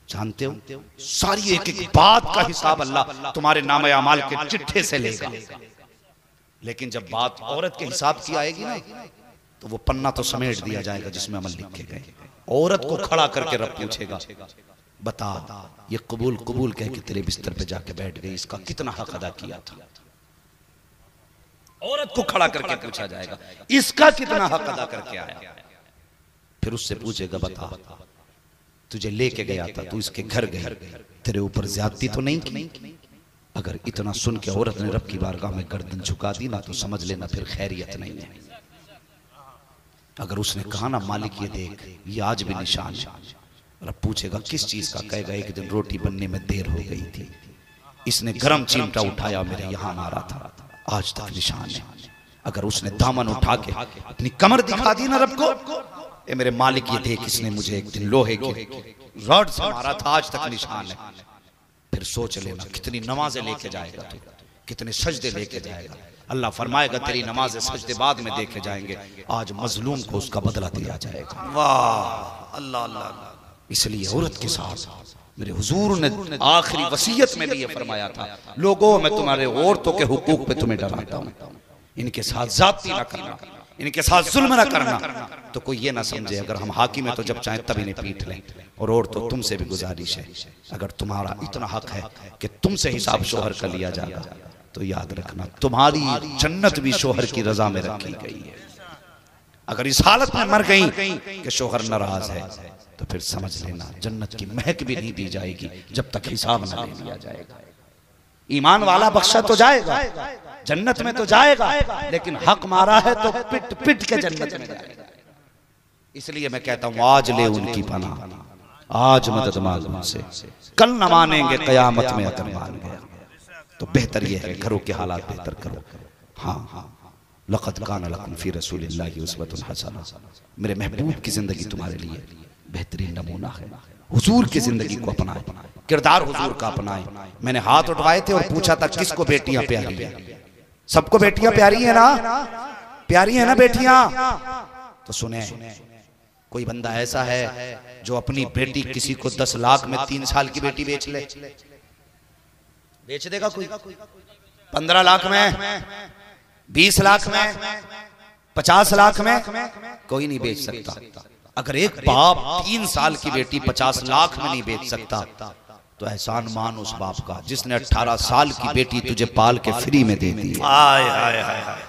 जानते हो, सारी एक एक बात का हिसाब अल्लाह तुम्हारे नामे अमाल के चिट्ठे से लेगा। लेकिन जब बात औरत के हिसाब की आएगी ना तो वो पन्ना तो समेट दिया जाएगा जिसमें अमल लिखे गए। औरत को खड़ा करके रब पूछेगा, बता ये कबूल कबूल कह के तेरे बिस्तर पे जाके बैठ गई, इसका कितना हक अदा किया था। औरत को खड़ा करके पूछा जाएगा, इसका कितना हक अदा करके आया। फिर उससे पूछेगा, बता तुझे लेके गया था, तू इसके घर गई, तेरे ऊपर ज्यादती तो नहीं की? अगर इतना सुन के औरत ने रब की बारगाह में गर्दन झुका दी ना तो समझ लेना फिर खैरियत नहीं है। अगर उसने कहा ना, मालिक ये देख, ये आज भी निशान है, और अब पूछेगा किस चीज का, कहेगा एक दिन रोटी बनने में देर हो गई थी, इसने गरम चिमटा उठाया मेरे यहां मारा था, आज तक निशान है। अगर उसने दामन उठा के अपनी कमर दिखा दी ना रब को, ए मेरे मालिक ये देख इसने मुझे एक दिन लोहे के रॉड से मारा था, आज तक निशान है। फिर सोच लेना कितनी नमाजें लेके जाएगा तू, कितने सजदे लेके जाएगा। अल्लाह फरमाएगा तेरी नमाज सजदे बाद में देखे जाएंगे, आज मजलूम को उसका बदला दिया जाएगा। वाह अल्लाह अल्लाह। इसलिए औरत के साथ मेरे हुजूर ने आखिरी वसीयत में भी ये फरमाया था, लोगों मैं तुम्हारे औरतों के हुकूक पे तुम्हें डराता हूं, इनके साथ जाती ना करना, इनके साथ जुल्म ना करना। तो कोई ये ना समझे अगर हम हाकिम है तो जब चाहे तब इन्हें पीट लें। और औरतों तुमसे भी गुजारिश है, अगर तुम्हारा इतना हक है कि तुमसे हिसाब शोहर का लिया जाएगा तो याद रखना तुम्हारी जन्नत भी शोहर की रजा में रखी गई है। अगर इस हालत में मर गई कि शोहर नाराज है तो फिर समझ लेना जन्नत की महक भी नहीं दी जाएगी जब तक हिसाब न ले लिया जाएगा। ईमान वाला बख्शा तो जाएगा, जन्नत में तो जाएगा, लेकिन हक मारा है तो पिट पिट के जन्नत में जाएगा। इसलिए मैं कहता हूं आज ले उनकी पनाह, आज मदद मांग उनसे, कल न मानेंगे कयामत में अगर मान गया। तो बेहतर यह है घरों के हालात बेहतर करो। हाँ लक़द कान लकुम फ़ी रसूलिल्लाहि उस्वतुन हसना, मेरे महबूब की जिंदगी तुम्हारे लिए बेहतरीन नमूना है। हुजूर की जिंदगी को अपनाए, किरदार हुजूर का अपनाए। मैंने हाथ उठवाए थे और पूछा था किसको बेटियां प्यारी है? सबको बेटियां प्यारी है ना, प्यारी है ना बेटियां? तो सुने कोई बंदा ऐसा है जो अपनी बेटी किसी को 10 लाख में 3 साल की बेटी बेच ले? बेच देगा कोई? 15 लाख में, 20 लाख में, 50 लाख में? कोई नहीं बेच सकता। अगर एक बाप 3 साल की बेटी 50 लाख में नहीं बेच सकता तो एहसान मान उस बाप का जिसने 18 साल की बेटी तुझे पाल के फ्री में दे दी। हाय हाय हाय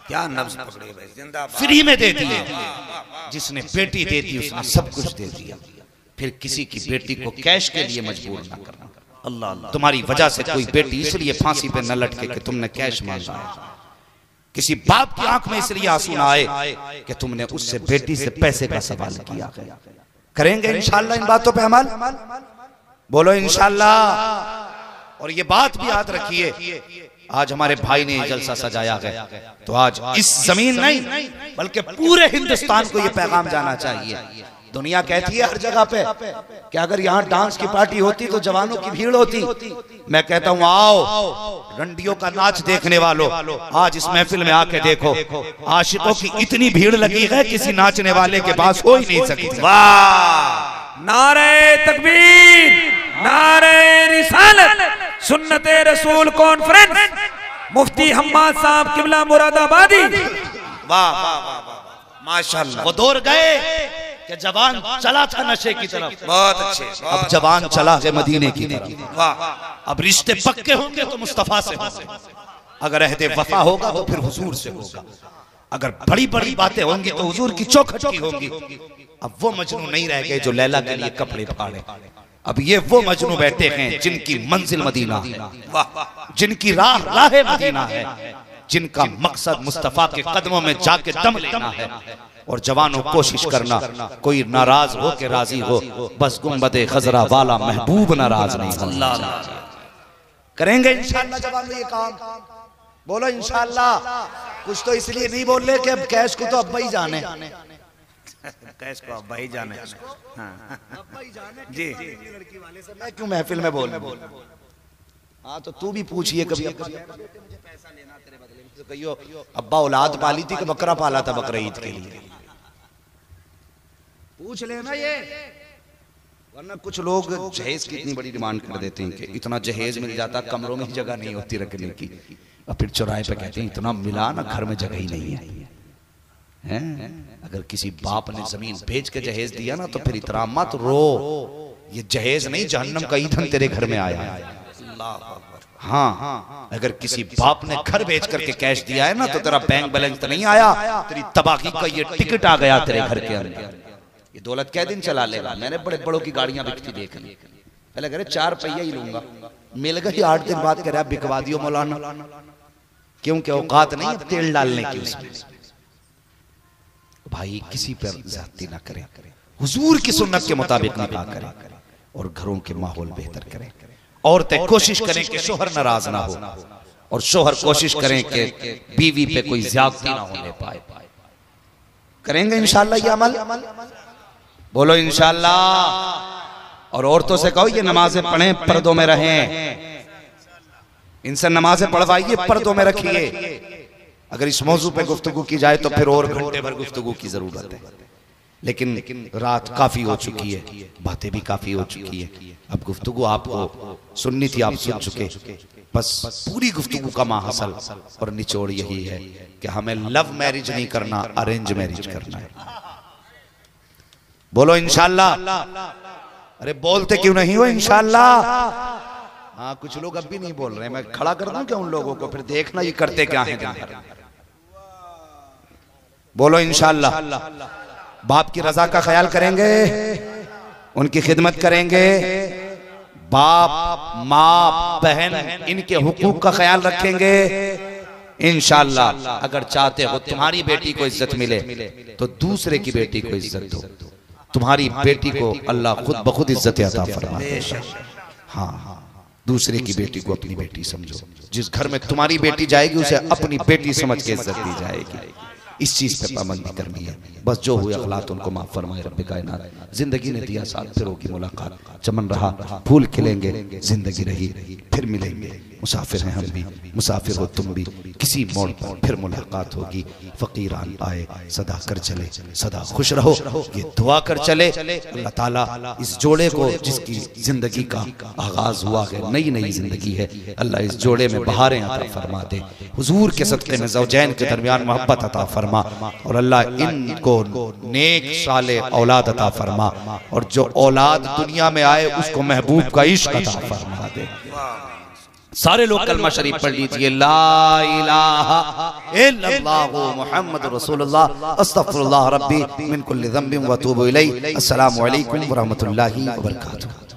क्या नब्ज पकड़े भाई, जिंदाबाद। फ्री में दे दी, जिसने बेटी दे दी उसने सब कुछ दे दिया। फिर किसी की बेटी को कैश के लिए मजबूर ना करना। अल्लाह तुम्हारी वजह से कोई बेटी इसलिए फांसी पे न लटके कि तुमने कैश मांगा है। किसी बाप की आंख में इसलिए आंसू ना आए कि तुमने उससे बेटी से पैसे का सवाल किया। करेंगे इंशाल्लाह इन बातों पे अमल, बोलो इंशाल्लाह। और ये बात भी याद रखिए, आज हमारे भाई ने जलसा सजाया गया तो आज इस जमीन नहीं बल्कि पूरे हिंदुस्तान को ये पैगाम जाना चाहिए। दुनिया कहती है हर जगह पे कि अगर यहाँ डांस की पार्टी होती तो जवानों की भीड़ होती। मैं कहता हूँ आओ रंडियों का नाच देखने वालों, आज इस महफिल में आके देखो, आशिकों की इतनी भीड़ लगी है किसी नाचने वाले के पास हो ही नहीं सकती। वाह नारे तकबीर, नारे रिसालत, सुन्नते रसूल कॉन्फ्रेंस, मुफ्ती हम्माद साहब किबला मुरादाबादी। वाह वाह वाह माशाल्लाह। वो दौर गए कि जवान चला था नशे की तरफ, बहुत अच्छे। अब जवान चला है मदीने की तरफ। वाह अब रिश्ते पक्के होंगे तो मुस्तफा से होंगे, अगर अहदे वफा होगा तो फिर हुजूर से होगा, अगर बड़ी बड़ी बातें होंगी तो हुजूर की चौखट की होगी। अब वो मजनू नहीं रह गए जो लैला के लिए कपड़े फाड़े, अब ये वो मजनू बैठे हैं जिनकी मंजिल मदीना है, जिनकी राह राह मदीना है, जिनका मकसद मुस्तफा के कदमों में जाके दम लेना है। और जवानों कोशिश करना कोई नाराज हो के राजी हो, बस गुंबदे खजरा वाला महबूब नाराज नहीं होना। करेंगे इंशाअल्लाह जवानों ये काम, बोलो इंशाअल्लाह। कुछ तो इसलिए नहीं बोल रहे कि अब कैश को तो अब्बा ही जाने, कैश को अब्बा ही जाने जी। लड़की वाले से मैं क्यों महफिल में बोल? हाँ तो तू भी पूछिए कभी मुझे पैसा लेना तेरे बदले में, तो कहियो अब्बा औलाद पाली थी कि बकरा पाला था बकरा ईद के लिए, पूछ लेना ये। वरना कुछ लोग जहेज की इतनी बड़ी डिमांड कर देते हैं कि इतना जहेज मिल जाता कमरों में जगह नहीं होती रखने की, और फिर चौराहे पे कहते हैं इतना मिला ना घर में जगह ही नहीं है। अगर किसी बाप ने जमीन बेच के जहेज दिया ना तो फिर इतना मत रो, ये जहेज नहीं जहन्नम का ईंधन तेरे घर में आया है। हाँ अगर किसी बाप ने घर बेच करके कैश दिया है ना तो तेरा बैंक बैलेंस तो नहीं आया, तेरी तबाही का ये टिकट आ गया तेरे घर के अंदर। ये दौलत क्या दिन चला लेगा? मैंने बड़े बड़ों की गाड़ियां बिकती देख ली, पहले कह रहे 4 पहिया ही लूंगा, मिल गई 8 दिन बाद कह रहा बिकवा दियो मौलाना, क्योंकि औकात नहीं है तेल डालने की उसमें। भाई किसी पर ज्यादती ना करें, हुजूर की सुन्नत के मुताबिक निकाह करें और घरों के माहौल बेहतर करें। औरतें कोशिश करें कि शोहर नाराज ना हो और शोहर कोशिश करें कि बीवी पे कोई ज्यादती ना होने पाए। करेंगे इंशाअल्लाह ये अमल? बोलो इंशाअल्लाह। और औरतों से कहो ये नमाजें पढ़ें, पर्दों में रहें, इनसे नमाजें पढ़वाइए, पर्दों में रखिए। अगर इस मौजू पे गुफ्तगू की जाए तो फिर और घंटे भर गुफ्तगू की जरूरत है, लेकिन रात काफी हो चुकी है, बातें भी काफी हो चुकी है। अब गुफ्तगू आपको सुननी थी, आप सुन चुके। बस पूरी गुफ्तगू का माहसल और निचोड़ यही है कि हमें लव मैरिज नहीं करना, अरेंज मैरिज करना है। बोलो इंशाअल्लाह। अरे बोलते क्यों नहीं हो इंशाअल्लाह? हाँ, कुछ लोग अब भी नहीं बोल रहे। मैं खड़ा कर दूं क्या उन लोगों को? फिर देखना ये करते क्या है। बोलो इंशाअल्लाह। बाप की रजा का ख्याल करेंगे, उनकी खिदमत करेंगे, बाप माँ बहन इनके हुकूक का ख्याल रखेंगे इंशाअल्लाह। अगर चाहते हो तुम्हारी बेटी को इज्जत मिले तो दूसरे की बेटी को इज्जत दो। तुम्हारी बेटी को अल्लाह खुद ब खुद इज्जत अता फरमाए। हाँ, दूसरे की बेटी को अपनी बेटी समझो। जिस घर में तुम्हारी बेटी जाएगी उसे अपनी बेटी समझ के इज्जत दी जाएगी। इस चीज पे पाबंदी करनी है। बस जो हुए अखलात उनको माफ फरमाए रब्बे कायनात। जिंदगी ने दिया साथ, फिर होगी मुलाकात। चमन रहा, फूल खिलेंगे, जिंदगी रही, फिर मिलेंगे। मुसाफिर हैं हम भी, मुसाफिर हो तुम भी, किसी मोड़ पर फिर मुलाकात होगी। फकीरान आए सदा कर चले, सदा खुश रहो, ये दुआ कर चले। अल्लाह ताला इस जोड़े को, जिसकी जिंदगी का आगाज हुआ है, नई नई जिंदगी है, अल्लाह इस जोड़े में बहारें अता फरमा दे। हुजूर के सदक़े में ज़ौजैन के दरमियान मोहब्बत अता फरमा, और अल्लाह इनको नेक साले औलाद अता फरमा, और जो औलाद दुनिया में आए उसको महबूब का इश्क अता फरमा दे। सारे लोग कलमा शरीफ पढ़ लीजिए। ला इलाहा इल्लल्लाहु मुहम्मदुर रसूलुल्लाह अस्तगफिरुल्लाह रब्बी मिन कुल्ली ज़ंबिन व अतूबु इलैहि। अस्सलामु अलैकुम व रहमतुल्लाहि व बरकातुहू।